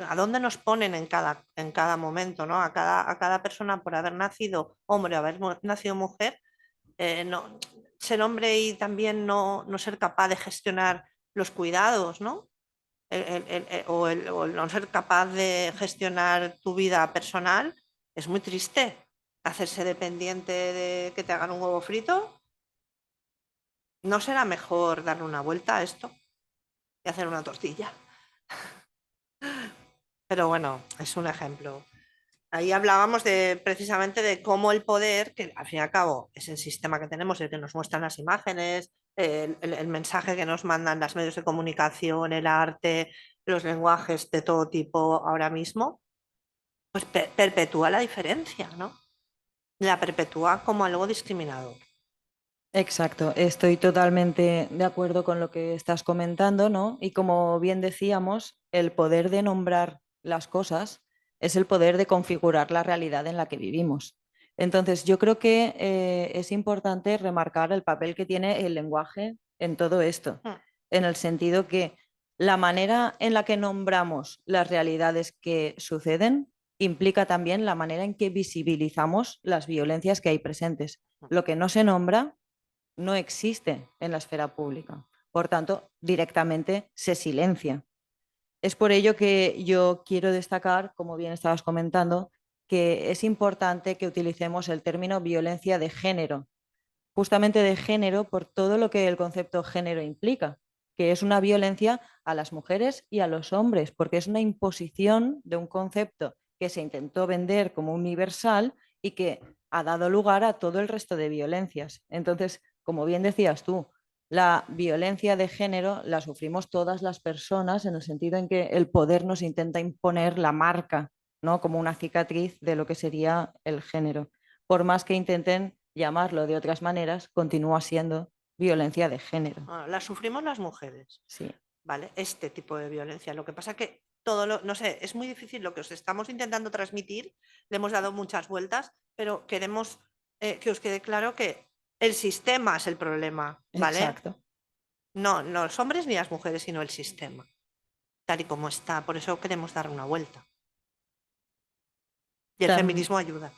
a dónde nos ponen en cada momento, ¿no? A cada persona por haber nacido hombre o haber nacido mujer, no, ser hombre y también no ser capaz de gestionar los cuidados, ¿no? O el no ser capaz de gestionar tu vida personal, es muy triste. Hacerse dependiente de que te hagan un huevo frito, ¿no será mejor darle una vuelta a esto y hacer una tortilla? Pero bueno, es un ejemplo. Ahí hablábamos precisamente de cómo el poder, que al fin y al cabo es el sistema que tenemos, el que nos muestran las imágenes, el mensaje que nos mandan los medios de comunicación, el arte, los lenguajes de todo tipo ahora mismo, pues perpetúa la diferencia, ¿no? La perpetúa como algo discriminador. Exacto, estoy totalmente de acuerdo con lo que estás comentando, ¿no? Y como bien decíamos, el poder de nombrar las cosas es el poder de configurar la realidad en la que vivimos. Entonces, yo creo que es importante remarcar el papel que tiene el lenguaje en todo esto, Mm. en el sentido que la manera en la que nombramos las realidades que suceden implica también la manera en que visibilizamos las violencias que hay presentes. Lo que no se nombra no existe en la esfera pública. Por tanto, directamente se silencia. Es por ello que yo quiero destacar, como bien estabas comentando, que es importante que utilicemos el término violencia de género, justamente de género por todo lo que el concepto género implica, que es una violencia a las mujeres y a los hombres, porque es una imposición de un concepto que se intentó vender como universal y que ha dado lugar a todo el resto de violencias. Entonces, como bien decías tú, la violencia de género la sufrimos todas las personas en el sentido en que el poder nos intenta imponer la marca, ¿no? Como una cicatriz de lo que sería el género. Por más que intenten llamarlo de otras maneras, continúa siendo violencia de género. Bueno, la sufrimos las mujeres, Sí, ¿vale? Este tipo de violencia. Lo que pasa que no sé, es muy difícil lo que os estamos intentando transmitir, le hemos dado muchas vueltas, pero queremos que os quede claro que el sistema es el problema, ¿vale? exacto. No los hombres ni las mujeres, sino el sistema, tal y como está. Por eso queremos dar una vuelta. Y el Tam- feminismo ayuda.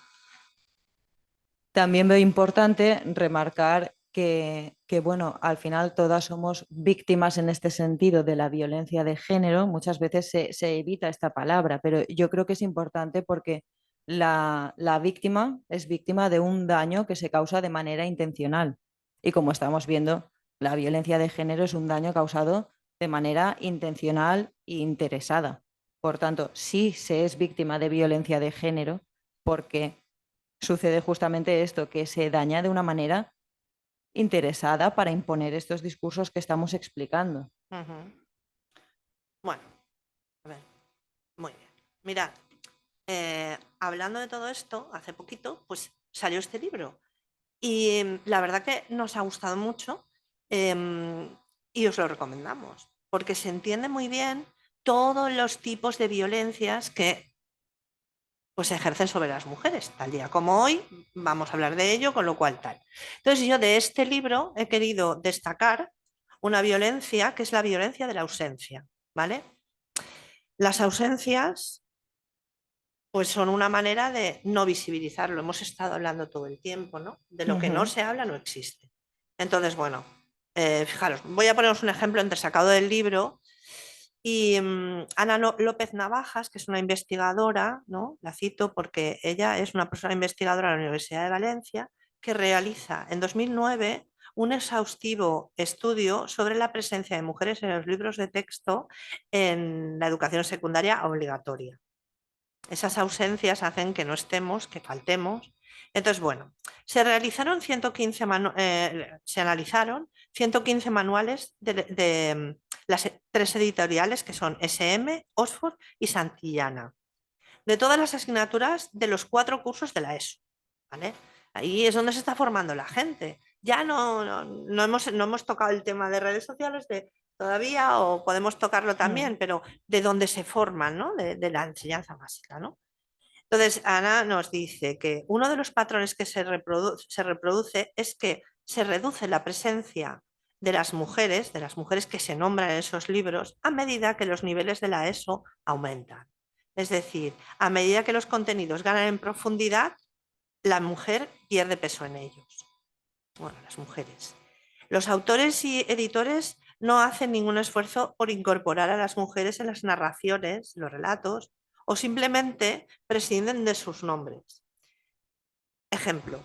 También veo importante remarcar que, bueno, al final todas somos víctimas en este sentido de la violencia de género. Muchas veces se evita esta palabra, pero yo creo que es importante porque la víctima es víctima de un daño que se causa de manera intencional. Y como estamos viendo, la violencia de género es un daño causado de manera intencional e interesada. Por tanto, sí se es víctima de violencia de género porque sucede justamente esto, que se daña de una manera interesada para imponer estos discursos que estamos explicando. Ujú. Bueno, a ver, muy bien. Mirad, hablando de todo esto, hace poquito, pues salió este libro. Y la verdad que nos ha gustado mucho y os lo recomendamos, porque se entiende muy bien todos los tipos de violencias que pues, se ejercen sobre las mujeres. Tal día como hoy vamos a hablar de ello, con lo cual tal. Entonces yo de este libro he querido destacar una violencia que es la violencia de la ausencia, ¿vale? Las ausencias pues son una manera de no visibilizarlo. Hemos estado hablando todo el tiempo, ¿no? De lo que no se habla no existe. Entonces, bueno, fijaros, voy a poneros un ejemplo entresacado del libro. Y Ana López Navajas, que es una investigadora, ¿no? La cito porque ella es una persona investigadora de la Universidad de Valencia que realiza en 2009 un exhaustivo estudio sobre la presencia de mujeres en los libros de texto en la educación secundaria obligatoria. Esas ausencias hacen que no estemos, que faltemos. Entonces, bueno, se analizaron 115 manuales de las tres editoriales que son SM, Oxford y Santillana, de todas las asignaturas de los 4 cursos de la ESO. ¿Vale? Ahí es donde se está formando la gente. Ya no hemos tocado el tema de redes sociales todavía, o podemos tocarlo también, pero de donde se forman, ¿no? De la enseñanza básica, ¿no? Entonces, Ana nos dice que uno de los patrones que se reproduce es que se reduce la presencia de las mujeres que se nombran en esos libros, a medida que los niveles de la ESO aumentan. Es decir, a medida que los contenidos ganan en profundidad, la mujer pierde peso en ellos. Bueno, las mujeres. Los autores y editores no hacen ningún esfuerzo por incorporar a las mujeres en las narraciones, los relatos, o simplemente prescinden de sus nombres. Ejemplo,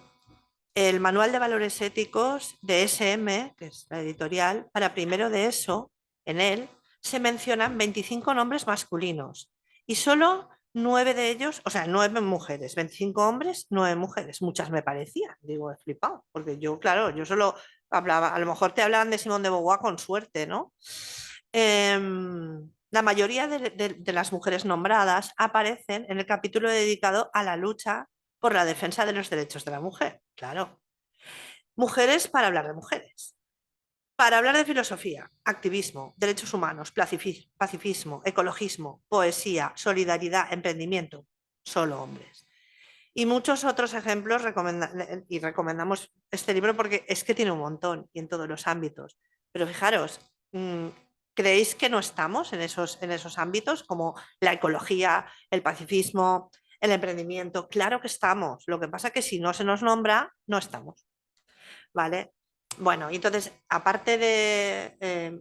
el Manual de Valores Éticos de SM, que es la editorial, para primero de ESO, en él se mencionan 25 nombres masculinos y solo 9 de ellos, o sea, 9 mujeres, 25 hombres, 9 mujeres. Muchas me parecían, digo, he flipado, porque yo, claro, yo solo hablaba, a lo mejor te hablaban de Simone de Beauvoir con suerte, ¿no? La mayoría de las mujeres nombradas aparecen en el capítulo dedicado a la lucha por la defensa de los derechos de la mujer, claro. Mujeres para hablar de mujeres. Para hablar de filosofía, activismo, derechos humanos, pacifismo, ecologismo, poesía, solidaridad, emprendimiento, solo hombres. Y muchos otros ejemplos y recomendamos este libro porque es que tiene un montón y en todos los ámbitos. Pero fijaros, ¿creéis que no estamos en esos ámbitos como la ecología, el pacifismo, el emprendimiento? Claro que estamos. Lo que pasa es que si no se nos nombra, no estamos. ¿Vale? Bueno, y entonces, aparte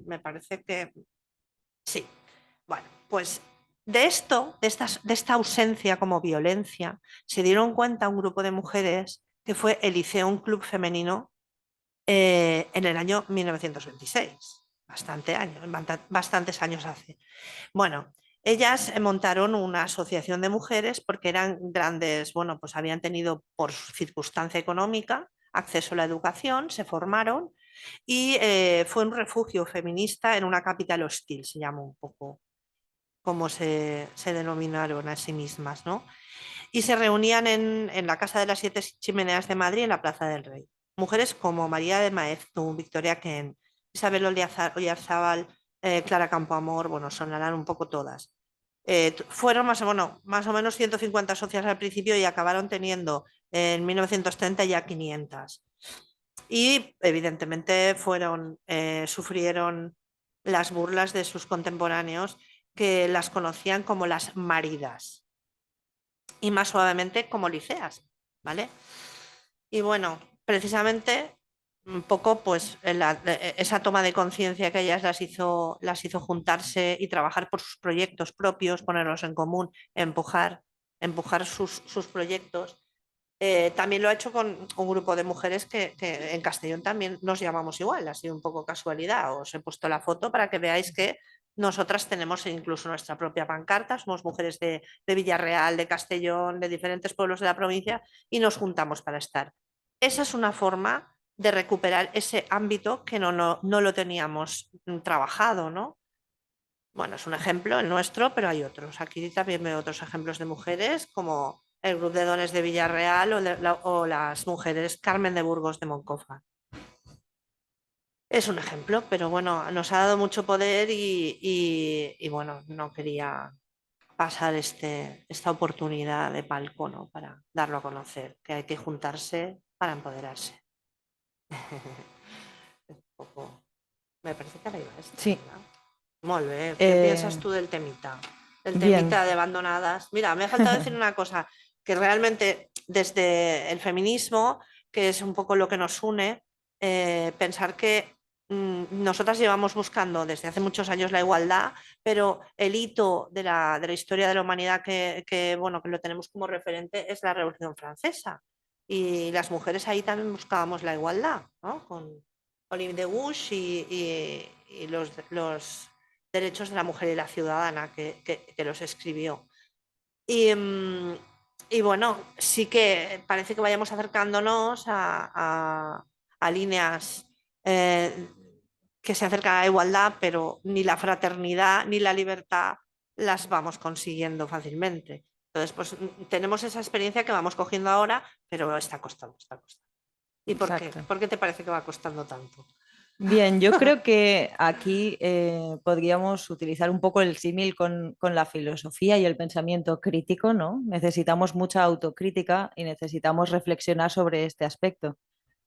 me parece que sí. Bueno, pues de esta ausencia como violencia, se dieron cuenta un grupo de mujeres que fue el Liceum Club Femenino en el año 1926, bastantes años hace. Bueno, ellas montaron una asociación de mujeres porque eran grandes, bueno, pues habían tenido por circunstancia económica acceso a la educación, se formaron y fue un refugio feminista en una capital hostil, se llama un poco como se denominaron a sí mismas, ¿no? Y se reunían en la Casa de las Siete Chimeneas de Madrid, en la Plaza del Rey. Mujeres como María de Maeztu, Victoria Kent, Isabel Oyarzábal, Clara Campoamor, bueno, sonarán un poco todas. Fueron más o menos 150 socias al principio y acabaron teniendo en 1930 ya 500. Y evidentemente sufrieron las burlas de sus contemporáneos que las conocían como las maridas y más suavemente como liceas, ¿vale? Y bueno, precisamente un poco pues esa toma de conciencia que ellas las hizo juntarse y trabajar por sus proyectos propios, ponerlos en común, empujar sus proyectos. También lo ha hecho con un grupo de mujeres que en Castellón también nos llamamos igual, ha sido un poco casualidad. Os he puesto la foto para que veáis que nosotras tenemos incluso nuestra propia pancarta, somos mujeres de Villarreal, de Castellón, de diferentes pueblos de la provincia y nos juntamos para estar. Esa es una forma de recuperar ese ámbito que no lo teníamos trabajado, ¿no? Bueno, es un ejemplo el nuestro, pero hay otros. Aquí también veo otros ejemplos de mujeres, como el Grupo de Dones de Villarreal o las mujeres Carmen de Burgos de Moncofa. Es un ejemplo, pero bueno, nos ha dado mucho poder y bueno, no quería pasar esta oportunidad de palco, ¿no? Para darlo a conocer, que hay que juntarse para empoderarse. Un poco... Me parece que arriba esto, Sí, ¿verdad? Molt bé. Què en piensas eh, tú del temita? El bien, temita de abandonadas. Mira, me ha faltado decir una cosa, que realmente desde el feminismo, que es un poco lo que nos une, pensar que nosotras llevamos buscando desde hace muchos años la igualdad, pero el hito de la historia de la humanidad bueno, que lo tenemos como referente es la Revolución Francesa. Y las mujeres ahí también buscábamos la igualdad, ¿no? Con Olive de Gouges y los derechos de la mujer y la ciudadana que los escribió. Y, y, bueno, sí que parece que vayamos acercándonos a líneas que se acercan a la igualdad, pero ni la fraternidad ni la libertad las vamos consiguiendo fácilmente. Entonces, pues tenemos esa experiencia que vamos cogiendo ahora, pero está costando, está costando. ¿Y por qué? exacto. ¿Por qué te parece que va costando tanto? Bien, yo creo que aquí podríamos utilizar un poco el símil con la filosofía y el pensamiento crítico, ¿no? Necesitamos mucha autocrítica y necesitamos reflexionar sobre este aspecto.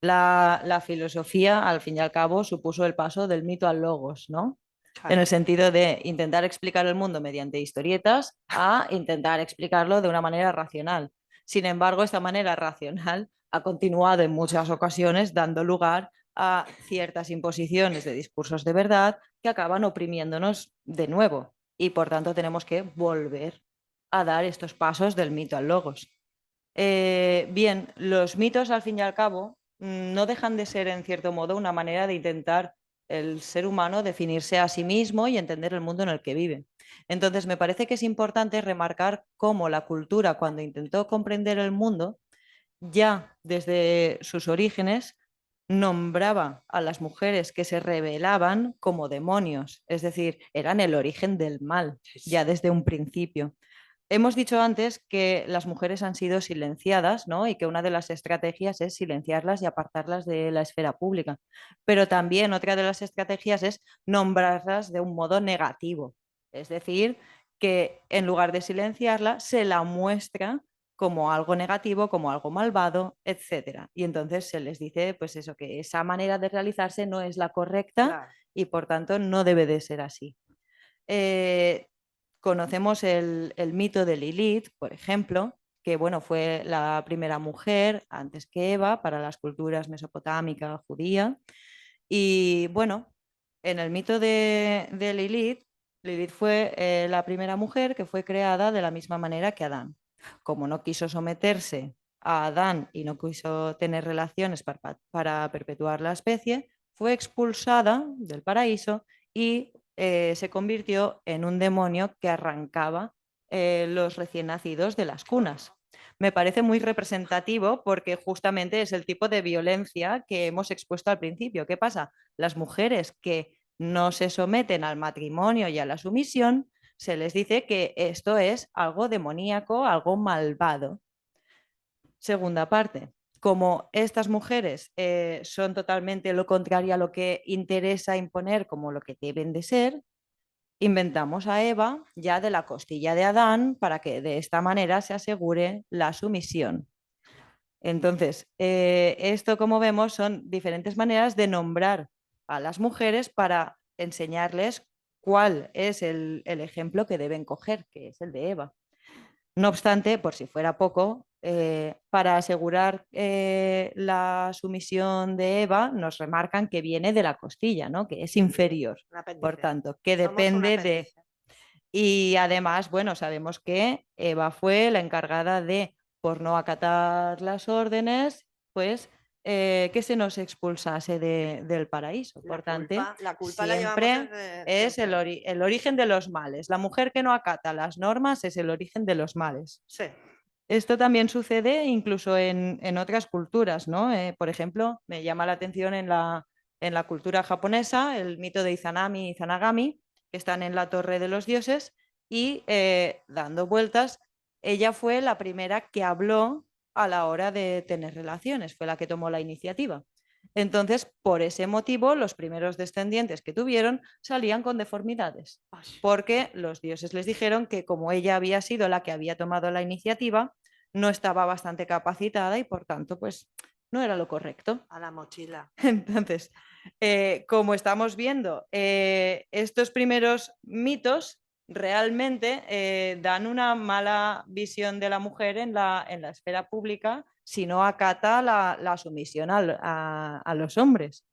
La filosofía, al fin y al cabo, supuso el paso del mito al logos, ¿no? En Claro, el sentido de intentar explicar el mundo mediante historietas a intentar explicarlo de una manera racional. Sin embargo, esta manera racional ha continuado en muchas ocasiones dando lugar a ciertas imposiciones de discursos de verdad que acaban oprimiéndonos de nuevo y por tanto tenemos que volver a dar estos pasos del mito al logos. Bien, los mitos al fin y al cabo no dejan de ser en cierto modo una manera de intentar el ser humano definirse a sí mismo y entender el mundo en el que vive. Entonces, me parece que es importante remarcar cómo la cultura, cuando intentó comprender el mundo, ya desde sus orígenes nombraba a las mujeres que se rebelaban como demonios, es decir, eran el origen del mal, sí, ya sí. desde un principio. Hemos dicho antes que las mujeres han sido silenciadas, ¿no? Y que una de las estrategias es silenciarlas y apartarlas de la esfera pública. Pero también otra de las estrategias es nombrarlas de un modo negativo. Es decir, que en lugar de silenciarla, se la muestra como algo negativo, como algo malvado, etcétera. Y entonces se les dice, pues eso, que esa manera de realizarse no es la correcta Claro. y por tanto no debe de ser así. Eh, Conocemos el mito de Lilith, por ejemplo, que bueno, fue la primera mujer antes que Eva para las culturas mesopotámica, judía. Y bueno, en el mito de Lilith, Lilith fue la primera mujer que fue creada de la misma manera que Adán. Como no quiso someterse a Adán y no quiso tener relaciones para perpetuar la especie, fue expulsada del paraíso y se convirtió en un demonio que arrancaba los recién nacidos de las cunas. Me parece muy representativo porque justamente es el tipo de violencia que hemos expuesto al principio. ¿Qué pasa? Las mujeres que no se someten al matrimonio y a la sumisión, se les dice que esto es algo demoníaco, algo malvado. Segunda parte, como estas mujeres son totalmente lo contrario a lo que interesa imponer como lo que deben de ser, inventamos a Eva ya de la costilla de Adán para que de esta manera se asegure la sumisión. Entonces, esto, como vemos, son diferentes maneras de nombrar a las mujeres para enseñarles cuál es el ejemplo que deben coger, que es el de Eva. No obstante, por si fuera poco, para asegurar la sumisión de Eva, nos remarcan que viene de la costilla, ¿no? Que es inferior, Un por apéndice. tanto, que Somos un depende de... apéndice. Y además, bueno, sabemos que Eva fue la encargada de, por no acatar las órdenes, pues que se nos expulsase del paraíso. Por tanto, La culpa la llevamos siempre desde es siempre. el origen de los males. La mujer que no acata las normas es el origen de los males. Sí, Esto también sucede incluso en otras culturas, ¿no? Por ejemplo, me llama la atención en la cultura japonesa el mito de Izanami y Izanagami, que están en la Torre de los Dioses, y dando vueltas, ella fue la primera que habló a la hora de tener relaciones, fue la que tomó la iniciativa. Entonces, por ese motivo, los primeros descendientes que tuvieron salían con deformidades, porque los dioses les dijeron que como ella había sido la que había tomado la iniciativa, no estaba bastante capacitada y por tanto, pues no era lo correcto. A la mochila. Entonces, como estamos viendo, estos primeros mitos realmente dan una mala visión de la mujer en la esfera pública si no acata la sumisión a los hombres.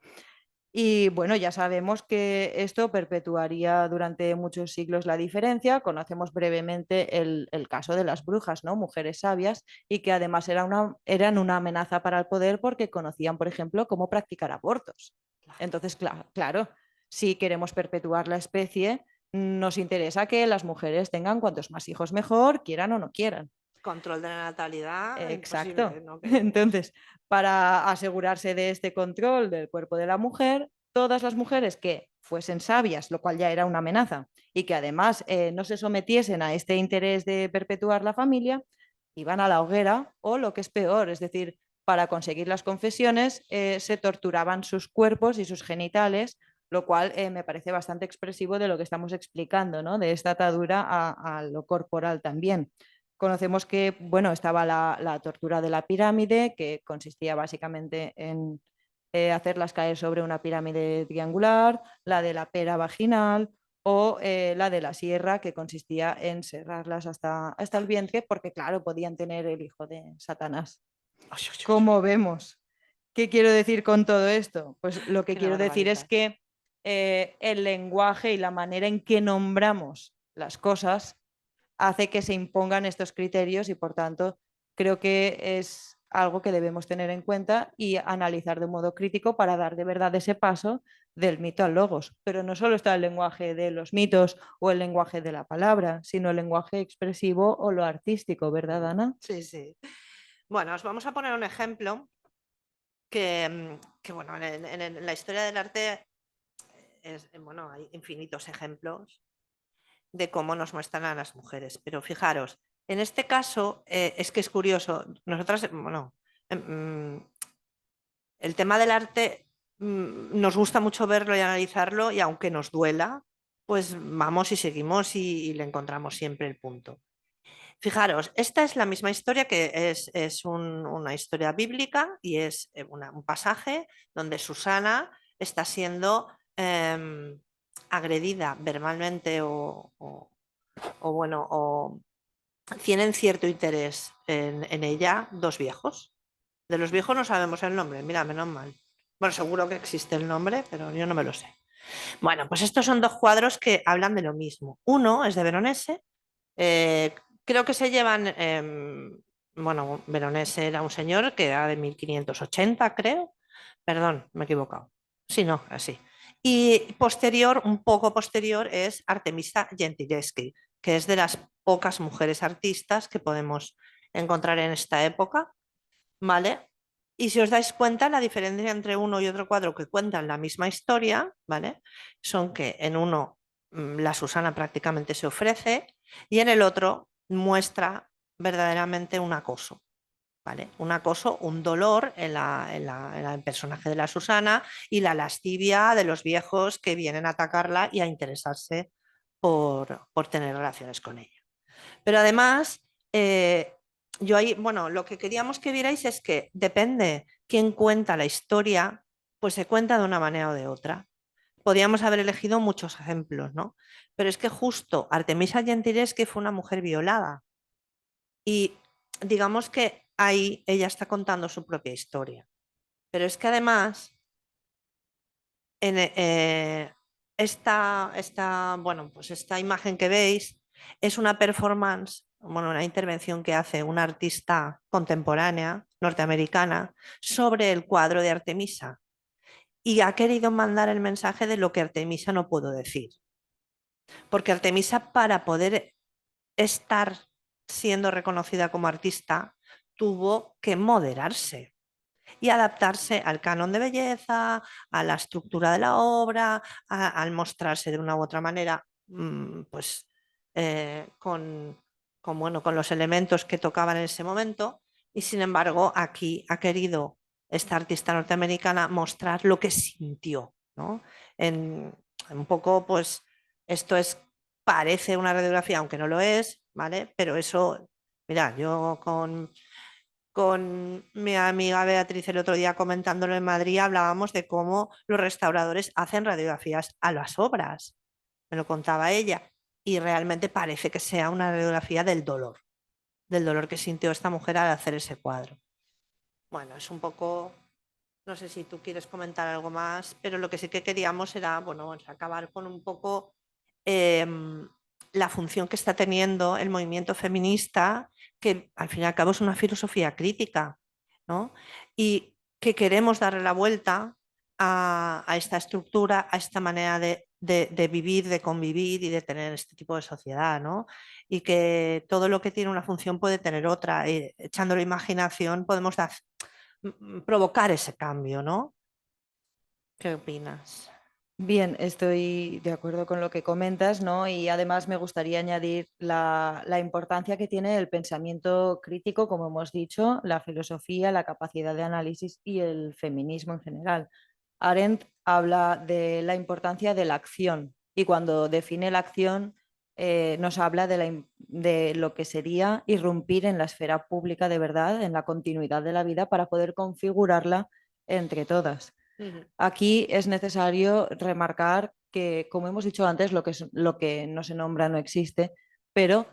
Y bueno, ya sabemos que esto perpetuaría durante muchos siglos la diferencia. Conocemos brevemente el caso de las brujas, ¿no? Mujeres sabias y que además eran una amenaza para el poder porque conocían, por ejemplo, cómo practicar abortos. Entonces, claro, si queremos perpetuar la especie, nos interesa que las mujeres tengan cuantos más hijos mejor, quieran o no quieran. Control de la natalidad, Exacto. imposible, no queremos. Entonces, para asegurarse de este control del cuerpo de la mujer, todas las mujeres que fuesen sabias, lo cual ya era una amenaza, y que además no se sometiesen a este interés de perpetuar la familia, iban a la hoguera o lo que es peor, es decir, para conseguir las confesiones se torturaban sus cuerpos y sus genitales, lo cual me parece bastante expresivo de lo que estamos explicando, ¿no? De esta atadura a lo corporal también. Conocemos que, bueno, estaba la tortura de la pirámide, que consistía básicamente en hacerlas caer sobre una pirámide triangular, la de la pera vaginal o la de la sierra, que consistía en serrarlas hasta el vientre, porque claro, podían tener el hijo de Satanás. Como vemos. ¿Qué quiero decir con todo esto? Pues lo que Que la quiero decir es barbaridad. que el lenguaje y la manera en que nombramos las cosas hace que se impongan estos criterios y por tanto creo que es algo que debemos tener en cuenta y analizar de modo crítico para dar de verdad ese paso del mito al logos. Pero no solo está el lenguaje de los mitos o el lenguaje de la palabra, sino el lenguaje expresivo o lo artístico, ¿verdad, Ana? Sí, sí. Bueno, os vamos a poner un ejemplo que bueno, en la historia del arte bueno, hay infinitos ejemplos de cómo nos muestran a las mujeres. Pero fijaros, en este caso es que es curioso. Nosotras, bueno, el tema del arte nos gusta mucho verlo y analizarlo y aunque nos duela, pues vamos y seguimos y le encontramos siempre el punto. Fijaros, esta es la misma historia que es una historia bíblica y es un pasaje donde Susana está siendo agredida verbalmente bueno, o tienen cierto interés en ella dos viejos. De los viejos no sabemos el nombre, mira, menos mal. Bueno, seguro que existe el nombre, pero yo no me lo sé. Bueno, pues estos son dos cuadros que hablan de lo mismo. Uno es de Veronese, creo que se llevan, bueno, Veronese era un señor que era de 1580, creo. Perdón, me he equivocado. Sí, no, así. Y posterior, un poco posterior, es Artemisa Gentileschi, que es de las pocas mujeres artistas que podemos encontrar en esta época, ¿vale? Y si os dais cuenta, la diferencia entre uno y otro cuadro que cuentan la misma historia, ¿vale? Son que en uno la Susana prácticamente se ofrece y en el otro muestra verdaderamente un acoso, ¿vale? Un acoso, un dolor en el personaje de la Susana y la lascivia de los viejos que vienen a atacarla y a interesarse por tener relaciones con ella. Pero además, yo ahí, bueno, lo que queríamos que vierais es que depende quién cuenta la historia, pues se cuenta de una manera o de otra. Podríamos haber elegido muchos ejemplos, ¿no? Pero es que justo Artemisa Gentileschi fue una mujer violada y digamos que ahí ella está contando su propia historia. Pero es que además, en bueno, pues esta imagen que veis es una performance, bueno, una intervención que hace una artista contemporánea norteamericana sobre el cuadro de Artemisa y ha querido mandar el mensaje de lo que Artemisa no pudo decir. Porque Artemisa, para poder estar siendo reconocida como artista, tuvo que moderarse y adaptarse al canon de belleza, a la estructura de la obra, al mostrarse de una u otra manera, pues con los elementos que tocaban en ese momento. Y sin embargo, aquí ha querido esta artista norteamericana mostrar lo que sintió, ¿no? Un poco, pues, esto parece una radiografía, aunque no lo es, ¿vale? Pero eso, mira, yo con mi amiga Beatriz el otro día comentándolo en Madrid, hablábamos de cómo los restauradores hacen radiografías a las obras. Me lo contaba ella. Y realmente parece que sea una radiografía del dolor que sintió esta mujer al hacer ese cuadro. Bueno, es un poco, no sé si tú quieres comentar algo más, pero lo que sí que queríamos era, bueno, acabar con un poco la función que está teniendo el movimiento feminista, que al fin y al cabo es una filosofía crítica, ¿no? Y que queremos darle la vuelta a esta estructura, a esta manera de vivir, de convivir y de tener este tipo de sociedad, ¿no? Y que todo lo que tiene una función puede tener otra. Echando la imaginación podemos provocar ese cambio, ¿no? ¿Qué opinas? Bien, estoy de acuerdo con lo que comentas, ¿no? Y además me gustaría añadir la importancia que tiene el pensamiento crítico, como hemos dicho, la filosofía, la capacidad de análisis y el feminismo en general. Arendt habla de la importancia de la acción y cuando define la acción nos habla de lo que sería irrumpir en la esfera pública de verdad, en la continuidad de la vida para poder configurarla entre todas. Aquí es necesario remarcar que, como hemos dicho antes, lo que no se nombra no existe, pero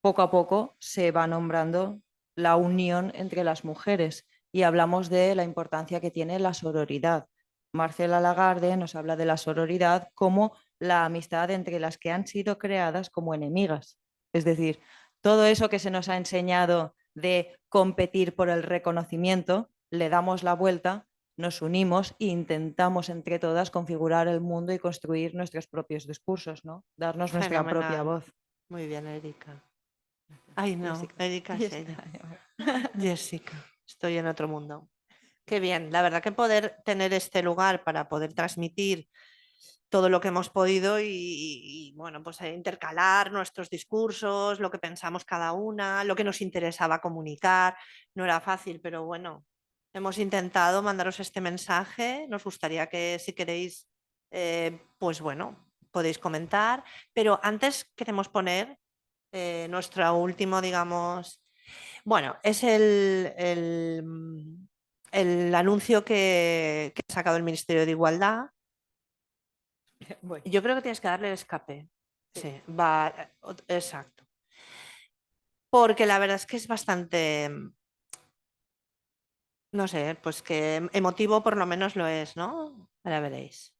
poco a poco se va nombrando la unión entre las mujeres y hablamos de la importancia que tiene la sororidad. Marcela Lagarde nos habla de la sororidad como la amistad entre las que han sido creadas como enemigas. Es decir, todo eso que se nos ha enseñado de competir por el reconocimiento, le damos la vuelta, nos unimos e intentamos entre todas configurar el mundo y construir nuestros propios discursos, ¿no? Darnos nuestra propia voz. Muy bien, Erika. Ay, no, Jessica. Erika es ella. Jessica, estoy en otro mundo. Qué bien, la verdad que poder tener este lugar para poder transmitir todo lo que hemos podido y bueno, pues intercalar nuestros discursos, lo que pensamos cada una, lo que nos interesaba comunicar. No era fácil, pero bueno, hemos intentado mandaros este mensaje. Nos gustaría que si queréis, pues bueno, podéis comentar, pero antes queremos poner nuestro último, digamos, bueno, es el anuncio que ha sacado el Ministerio de Igualdad. Bueno. Yo creo que tienes que darle el escape. Sí, va, exacto. Porque la verdad es que es bastante, no sé, pues que emotivo por lo menos lo es, ¿no? Ahora veréis.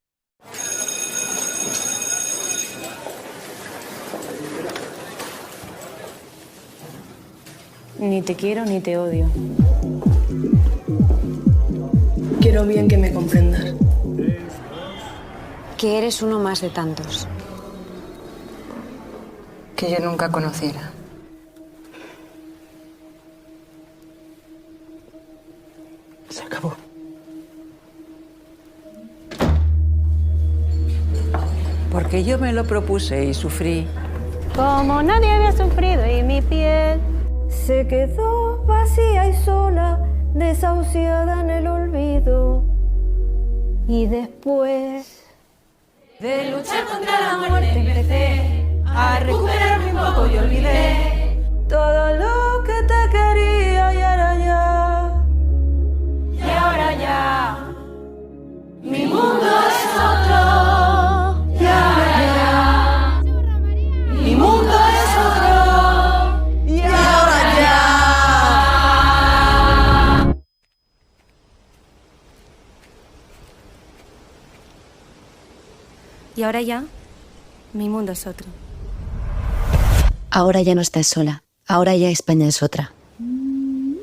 Ni te quiero ni te odio. Quiero bien que me comprendas. Que eres uno más de tantos. Que yo nunca conociera. Se acabó. Porque yo me lo propuse y sufrí. Como nadie había sufrido y mi piel se quedó vacía y sola, desahuciada en el olvido. Y después de luchar contra la muerte empecé a recuperarme un poco y olvidé todo lo que te quería y ahora ya. Y ahora ya mi mundo es otro. Y ahora ya mi mundo es otro. Y ahora ya. Y ahora ya, mi mundo es otro. Ahora ya no estás sola. Ahora ya España es otra.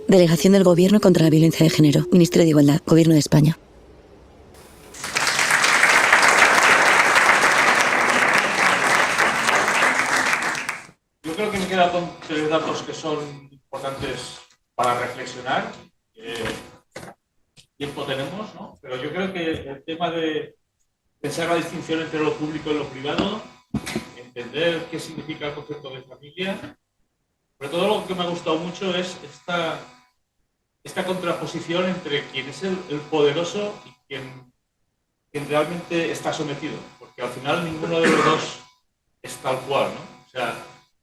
Delegación del Gobierno contra la Violencia de Género. Ministerio de Igualdad. Gobierno de España. Yo creo que me quedan tres datos que son importantes para reflexionar. tiempo tenemos, ¿no? Pero yo creo que el tema de pensar la distinción entre lo público y lo privado, entender qué significa el concepto de familia, sobre todo lo que me ha gustado mucho es esta contraposición entre quien es el poderoso y quien realmente está sometido, porque al final ninguno de los dos es tal cual, ¿no? O sea,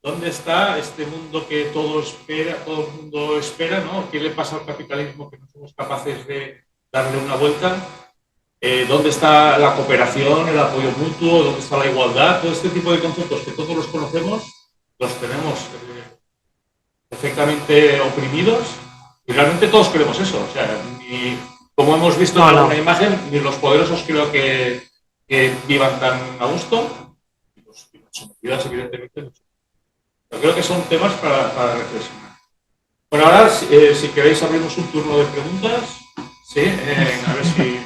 ¿dónde está este mundo que todo el mundo espera, ¿no? ¿Qué le pasa al capitalismo que no somos capaces de darle una vuelta? ¿Dónde está la cooperación, el apoyo mutuo? ¿Dónde está la igualdad? Todo este tipo de conceptos que todos los conocemos, los tenemos perfectamente oprimidos y realmente todos queremos eso. O sea, ni, como hemos visto en alguna imagen, ni los poderosos creo que vivan tan a gusto, y los sometidos, evidentemente, mucho. Yo creo que son temas para reflexionar. Bueno, ahora, si queréis, abrimos un turno de preguntas. Sí, a ver si...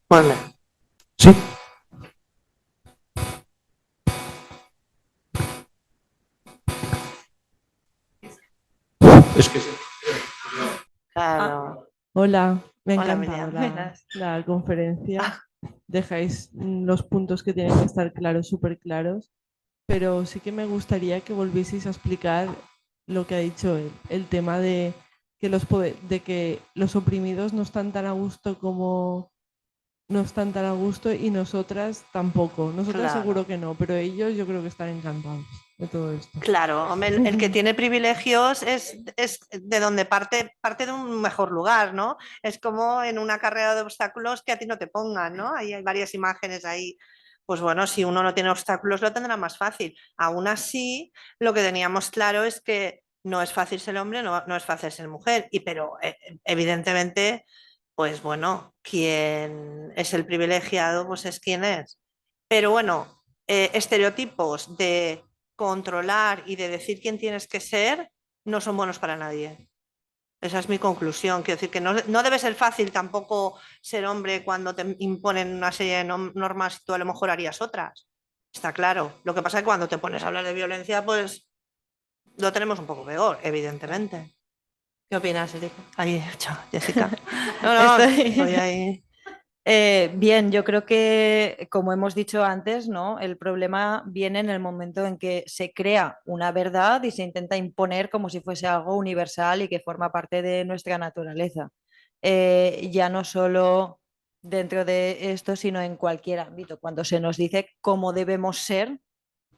Bueno. Sí. Es que sí. Claro. Hola, me ha Hola, encantado Miriam. la conferencia. Dejáis los puntos que tienen que estar claros, súper claros, pero sí que me gustaría que volvieseis a explicar lo que ha dicho él, el tema de que de que los oprimidos no están tan a gusto como no están tan a gusto y nosotras tampoco. Nosotras Claro. seguro que no, pero ellos yo creo que están encantados de todo esto. Claro, hombre, el que tiene privilegios es de donde parte de un mejor lugar, ¿no? Es como en una carrera de obstáculos que a ti no te pongan, ¿no? Ahí hay varias imágenes ahí. Pues bueno, si uno no tiene obstáculos lo tendrá más fácil. Aún así, lo que teníamos claro es que no es fácil ser hombre, no es fácil ser mujer, pero evidentemente, pues bueno, quien es el privilegiado, pues es quien es. Pero bueno, estereotipos de controlar y de decir quién tienes que ser no son buenos para nadie. Esa es mi conclusión. Quiero decir que no debe ser fácil tampoco ser hombre cuando te imponen una serie de normas y tú a lo mejor harías otras. Está claro. Lo que pasa es que cuando te pones a hablar de violencia, pues lo tenemos un poco peor, evidentemente. ¿Qué opinas, Erika? Ahí, Jessica. No, estoy ahí. Bien, yo creo que, como hemos dicho antes, ¿no? El problema viene en el momento en que se crea una verdad y se intenta imponer como si fuese algo universal y que forma parte de nuestra naturaleza. Ya no solo dentro de esto, sino en cualquier ámbito. Cuando se nos dice cómo debemos ser,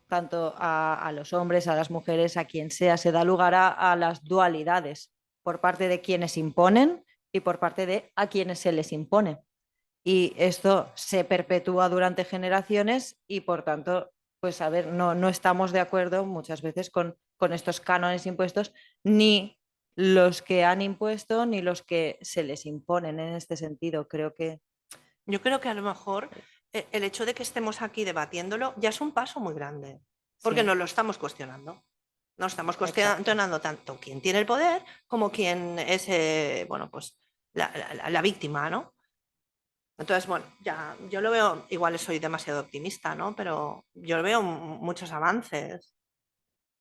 tanto a los hombres, a las mujeres, a quien sea, se da lugar a las dualidades por parte de quienes imponen y por parte de a quienes se les impone. Y esto se perpetúa durante generaciones y, por tanto, pues a ver, no estamos de acuerdo muchas veces con estos cánones impuestos, ni los que han impuesto, ni los que se les imponen en este sentido. Yo creo que a lo mejor el hecho de que estemos aquí debatiéndolo ya es un paso muy grande, porque Sí. nos lo estamos cuestionando. Nos estamos cuestionando tanto quién tiene el poder como quién es bueno, pues la víctima, ¿no? Entonces, bueno, ya yo lo veo, igual soy demasiado optimista, ¿no? Pero yo veo muchos avances.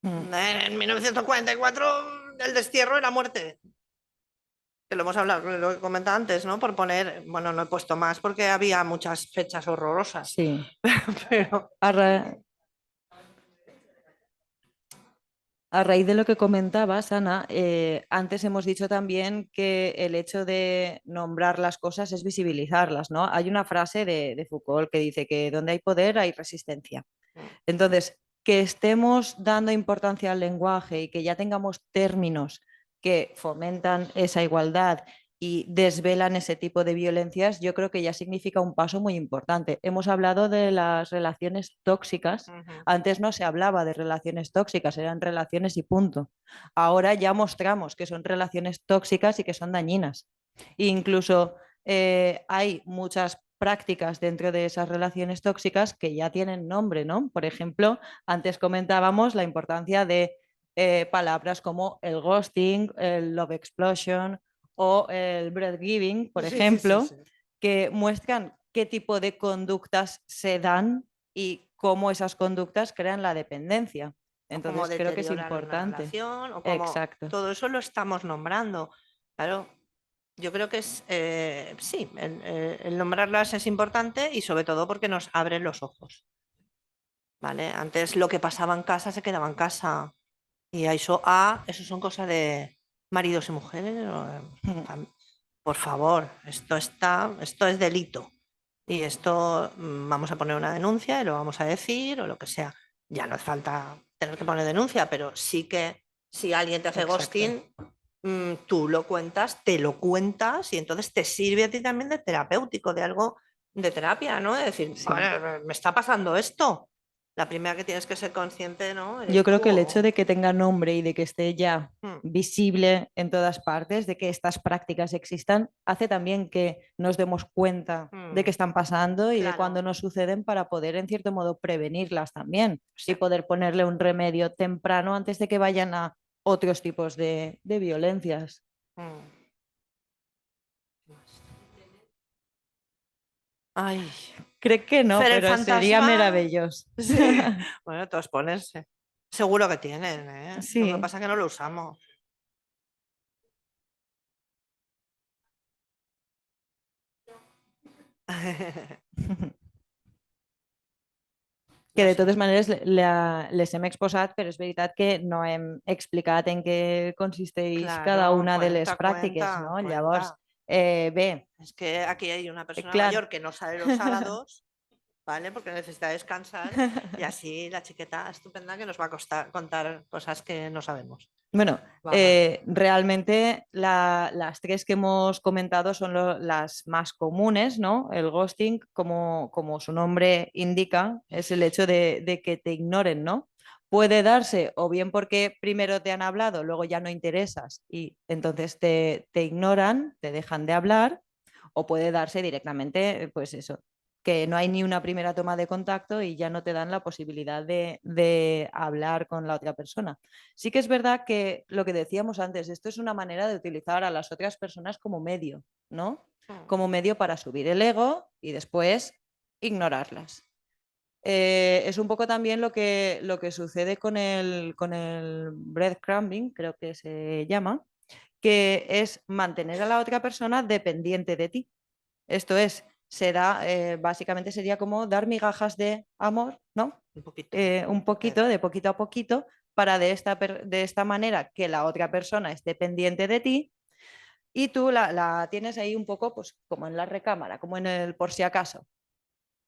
En 1944 el destierro era muerte. Que lo hemos hablado, lo que comentaba antes, ¿no? Por poner, bueno, no he puesto más porque había muchas fechas horrorosas. Sí. Pero... A raíz de lo que comentabas, Ana, antes hemos dicho también que el hecho de nombrar las cosas es visibilizarlas, ¿no? Hay una frase de Foucault que dice que donde hay poder hay resistencia. Entonces, que estemos dando importancia al lenguaje y que ya tengamos términos que fomentan esa igualdad y desvelan ese tipo de violencias, yo creo que ya significa un paso muy importante. Hemos hablado de las relaciones tóxicas. Antes no se hablaba de relaciones tóxicas, eran relaciones y punto. Ahora ya mostramos que son relaciones tóxicas y que son dañinas. E incluso hay muchas prácticas dentro de esas relaciones tóxicas que ya tienen nombre, ¿no? Por ejemplo, antes comentábamos la importancia de palabras como el ghosting, el love explosion o el breadgiving, por ejemplo, que muestran qué tipo de conductas se dan y cómo esas conductas crean la dependencia. Entonces como creo que es deteriorar una importante. relación, o como Exacto. todo eso lo estamos nombrando. Claro, yo creo que es, sí, el nombrarlas es importante y sobre todo porque nos abren los ojos. ¿Vale? Antes lo que pasaba en casa se quedaba en casa. Y eso son cosas de maridos y mujeres. Por favor, esto es delito. Y esto vamos a poner una denuncia y lo vamos a decir o lo que sea. Ya no hace falta tener que poner denuncia, pero sí que si alguien te hace Exacto. ghosting, tú lo cuentas, te lo cuentas y entonces te sirve a ti también de terapéutico, de algo de terapia, ¿no? De decir, Sí. "Vale, me está pasando esto". La primera que tienes que ser consciente, ¿no? Eres Yo creo tú que el o- hecho de que tenga nombre y de que esté ya Mm, visible en todas partes, de que estas prácticas existan, hace también que nos demos cuenta de que mm, están pasando y de claro. cuando nos suceden para poder, en cierto modo, prevenirlas también y Sí. poder ponerle un remedio temprano antes de que vayan a otros tipos de violencias. Mm. Ay, Creo que no, Fer el pero sería fantasma. maravilloso. Sí. Bueno, todos ponerse. Seguro que tienen, ¿eh? Lo que Sí. pasa es que no lo usamos. Que No de sé. totes maneres les hem exposat, però és veritat que no hem explicat en què consisteix cada Claro, una de les cuenta, pràctiques, cuenta, no? Llavors, cuenta. bé, Es que aquí hay una persona clar, mayor que no sale los sábados, ¿vale? Porque necesita descansar y así la chiqueta estupenda que nos va a contar cosas que no sabemos. bueno, Vamos. realmente las tres que hemos comentado son las más comunes, ¿no? El ghosting, como su nombre indica, es el hecho de que te ignoren, ¿no? Puede darse o bien porque primero te han hablado, luego ya no interesas y entonces te ignoran, te dejan de hablar, o puede darse directamente, pues eso, que no hay ni una primera toma de contacto y ya no te dan la posibilidad de hablar con la otra persona. Sí que es verdad que lo que decíamos antes, esto es una manera de utilizar a las otras personas como medio, ¿no? Como medio para subir el ego y después ignorarlas. Es un poco también lo que sucede con el breadcrumbing, creo que se llama, que es mantener a la otra persona dependiente de ti. Esto es, básicamente sería como dar migajas de amor, ¿no? Un poquito. Un poquito, de poquito a poquito, para de esta manera que la otra persona esté pendiente de ti y tú la tienes ahí un poco pues, como en la recámara, como en el por si acaso.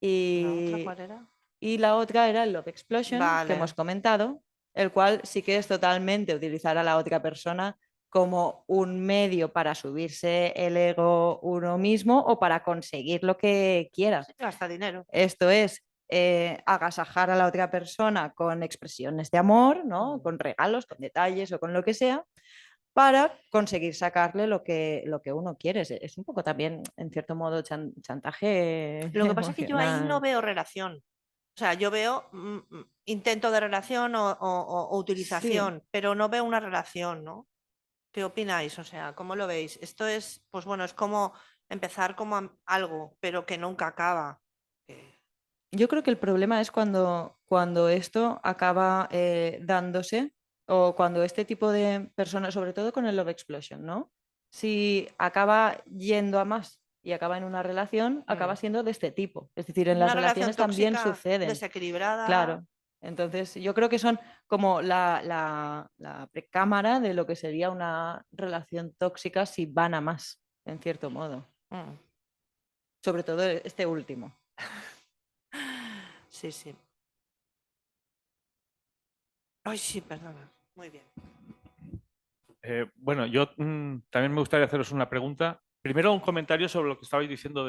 ¿La otra Y, cuál era? y la otra era el Love Explosion, que Vale. hemos comentado, el cual sí que es totalmente utilizar a la otra persona como un medio para subirse el ego uno mismo o para conseguir lo que quiera. Gasta dinero. Esto es agasajar a la otra persona con expresiones de amor, ¿no? Con regalos, con detalles o con lo que sea, para conseguir sacarle lo que uno quiere. Es un poco también, en cierto modo, chantaje Lo que pasa es que yo ahí no emocional. veo relación. O sea, yo veo intento de relación o utilización, Sí. pero no veo una relación, ¿no? ¿Qué opináis? O sea, ¿cómo lo veis? Esto es, pues bueno, es como empezar como algo, pero que nunca acaba. Yo creo que el problema es cuando esto acaba dándose o cuando este tipo de personas, sobre todo con el Love Explosion, ¿no? Si acaba yendo a más y acaba en una relación, acaba siendo de este tipo. Es decir, en las Una relación relaciones también tóxica, suceden. desequilibrada. Claro. Entonces, yo creo que son como la precámara de lo que sería una relación tóxica si van a más, en cierto modo. Sobre todo este último. Sí, sí. Ay, sí, perdona. Muy bien. Bueno, yo también me gustaría haceros una pregunta. Primero, un comentario sobre lo que estabais diciendo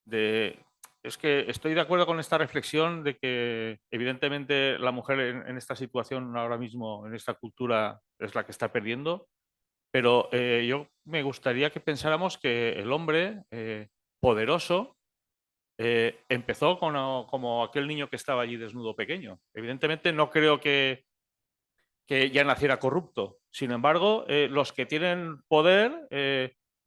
es que estoy de acuerdo con esta reflexión de que evidentemente la mujer en esta situación ahora mismo, en esta cultura, es la que está perdiendo, pero yo me gustaría que pensáramos que el hombre poderoso empezó como aquel niño que estaba allí desnudo pequeño. Evidentemente no creo que ya naciera corrupto. Sin embargo, los que tienen poder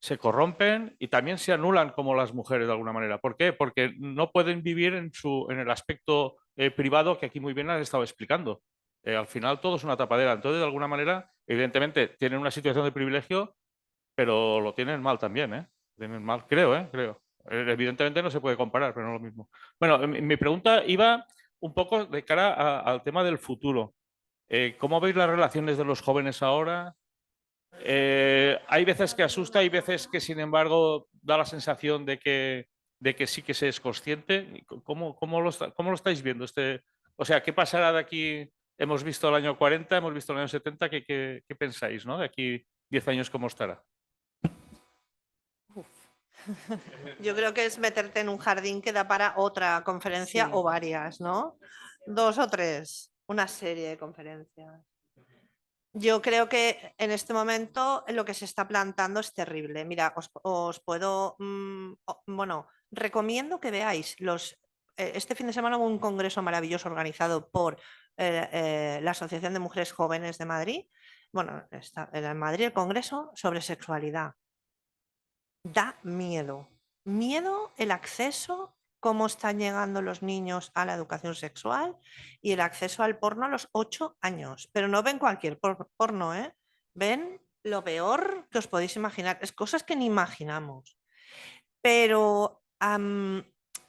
se corrompen y también se anulan como las mujeres de alguna manera. ¿Por qué? Porque no pueden vivir en el aspecto privado que aquí muy bien han estado explicando. Al final todo es una tapadera. Entonces, de alguna manera, evidentemente, tienen una situación de privilegio, pero lo tienen mal también, ¿eh? Tienen mal, creo. Evidentemente no se puede comparar, pero no es lo mismo. Bueno, mi pregunta iba un poco de cara al tema del futuro. ¿Cómo veis las relaciones de los jóvenes ahora? Hay veces que asusta, hay veces que, sin embargo, da la sensación de que sí que se es consciente. ¿Cómo lo estáis viendo? O sea, ¿qué pasará de aquí? Hemos visto el año 40, hemos visto el año 70. ¿Qué pensáis, ¿no? De aquí 10 años, ¿cómo estará? Yo creo que es meterte en un jardín que da para otra conferencia o varias, ¿no? 2 o 3, una serie de conferencias. Yo creo que en este momento lo que se está plantando es terrible. Mira, os puedo, bueno, recomiendo que veáis este fin de semana hubo un congreso maravilloso organizado por la Asociación de Mujeres Jóvenes de Madrid. Bueno, está en Madrid el congreso sobre sexualidad. Da miedo. Miedo el acceso, cómo están llegando los niños a la educación sexual y el acceso al porno a los 8 años. Pero no ven cualquier porno, ¿eh? Ven lo peor que os podéis imaginar. Es cosas que ni imaginamos. Pero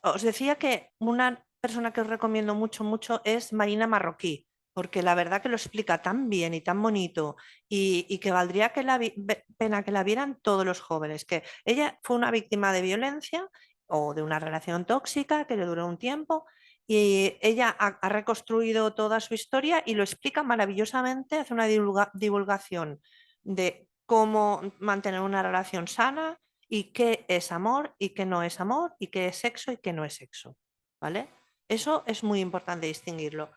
os decía que una persona que os recomiendo mucho, mucho es Marina Marroquí, porque la verdad que lo explica tan bien y tan bonito y que valdría que pena que la vieran todos los jóvenes, que ella fue una víctima de violencia o de una relación tóxica que le duró un tiempo y ella ha reconstruido toda su historia y lo explica maravillosamente, hace una divulgación de cómo mantener una relación sana y qué es amor y qué no es amor y qué es sexo y qué no es sexo, ¿vale? Eso es muy importante distinguirlo.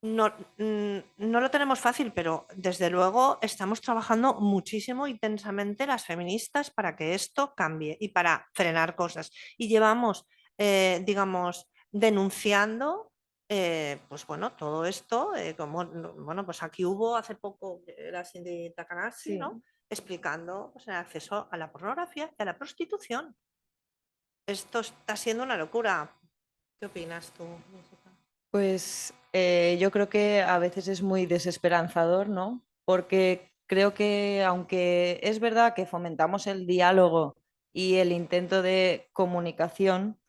No lo tenemos fácil, pero desde luego estamos trabajando muchísimo intensamente las feministas para que esto cambie y para frenar cosas. Y llevamos, digamos, denunciando, pues bueno, todo esto, bueno, pues aquí hubo hace poco la Cindy Takanashi, ¿no? Explicando pues, el acceso a la pornografía y a la prostitución. Esto está siendo una locura. ¿Qué opinas tú, Jessica? Pues yo creo que a veces es muy desesperanzador, ¿no? Porque creo que aunque es verdad que fomentamos el diálogo y el intento de comunicación,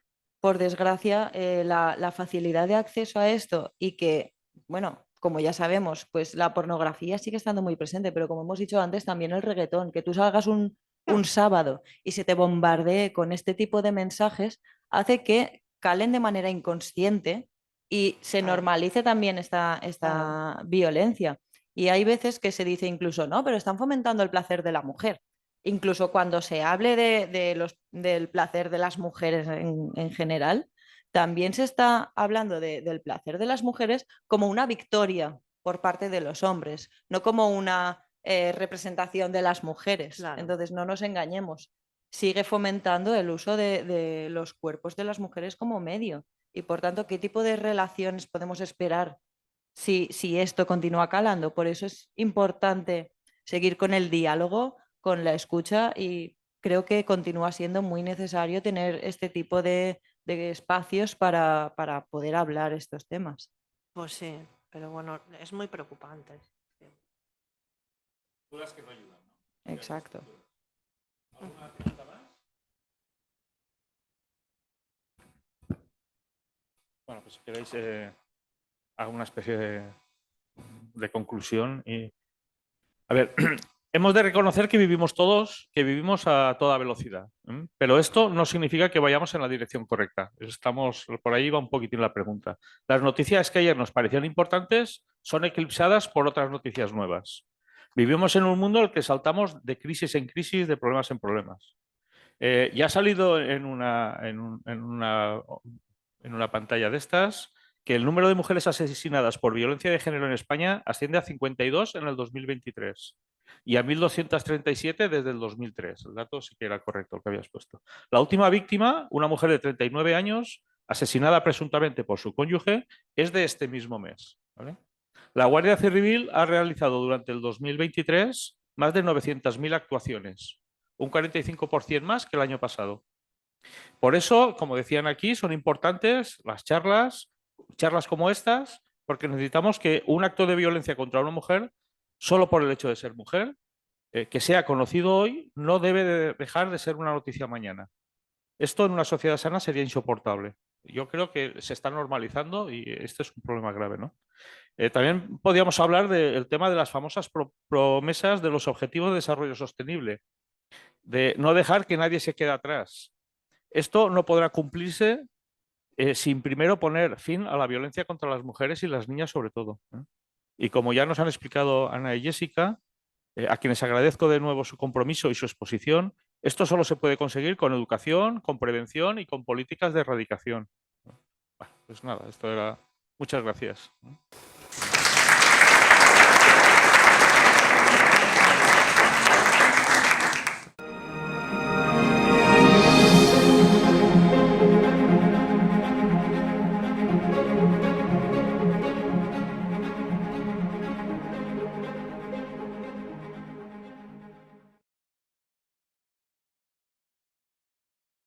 por desgracia, la facilidad de acceso a esto y que, bueno, como ya sabemos, pues la pornografía sigue estando muy presente, pero como hemos dicho antes, también el reggaetón, que tú salgas un sábado y se te bombardee con este tipo de mensajes, hace que calen de manera inconsciente y se normalice también esta violencia. Y hay veces que se dice incluso, no, pero están fomentando el placer de la mujer. Incluso cuando se hable del placer de las mujeres en general, también se está hablando del placer de las mujeres como una victoria por parte de los hombres, no como una representación de las mujeres. Claro. Entonces, no nos engañemos. Sigue fomentando el uso de los cuerpos de las mujeres como medio. Y por tanto, ¿qué tipo de relaciones podemos esperar si esto continúa calando? Por eso es importante seguir con el diálogo, con la escucha y creo que continúa siendo muy necesario tener este tipo de espacios para poder hablar estos temas. Pues sí, pero bueno, es muy preocupante. Dudas que no ayudan, ¿no? Exacto. ¿Alguna pregunta más? Bueno, pues si queréis, hago una especie de conclusión. A ver, hemos de reconocer que vivimos todos, que vivimos a toda velocidad, pero esto no significa que vayamos en la dirección correcta. Por ahí va un poquitín la pregunta. Las noticias que ayer nos parecían importantes son eclipsadas por otras noticias nuevas. Vivimos en un mundo en el que saltamos de crisis en crisis, de problemas en problemas. Ya ha salido en una pantalla de estas que el número de mujeres asesinadas por violencia de género en España asciende a 52 en el 2023 y a 1.237 desde el 2003. El dato sí que era correcto el que habías puesto. La última víctima, una mujer de 39 años, asesinada presuntamente por su cónyuge, es de este mismo mes, ¿vale? La Guardia Civil ha realizado durante el 2023 más de 900.000 actuaciones, un 45% más que el año pasado. Por eso, como decían aquí, son importantes las charlas como estas porque necesitamos que un acto de violencia contra una mujer, solo por el hecho de ser mujer, que sea conocido hoy, no debe de dejar de ser una noticia mañana. Esto en una sociedad sana sería insoportable. Yo creo que se está normalizando y este es un problema grave, ¿no? También podríamos hablar del tema de las famosas promesas de los Objetivos de Desarrollo Sostenible, de no dejar que nadie se quede atrás. Esto no podrá cumplirse sin primero poner fin a la violencia contra las mujeres y las niñas sobre todo. Y como ya nos han explicado Ana y Jessica, a quienes agradezco de nuevo su compromiso y su exposición, esto solo se puede conseguir con educación, con prevención y con políticas de erradicación. Bueno, pues nada, esto era... Muchas gracias.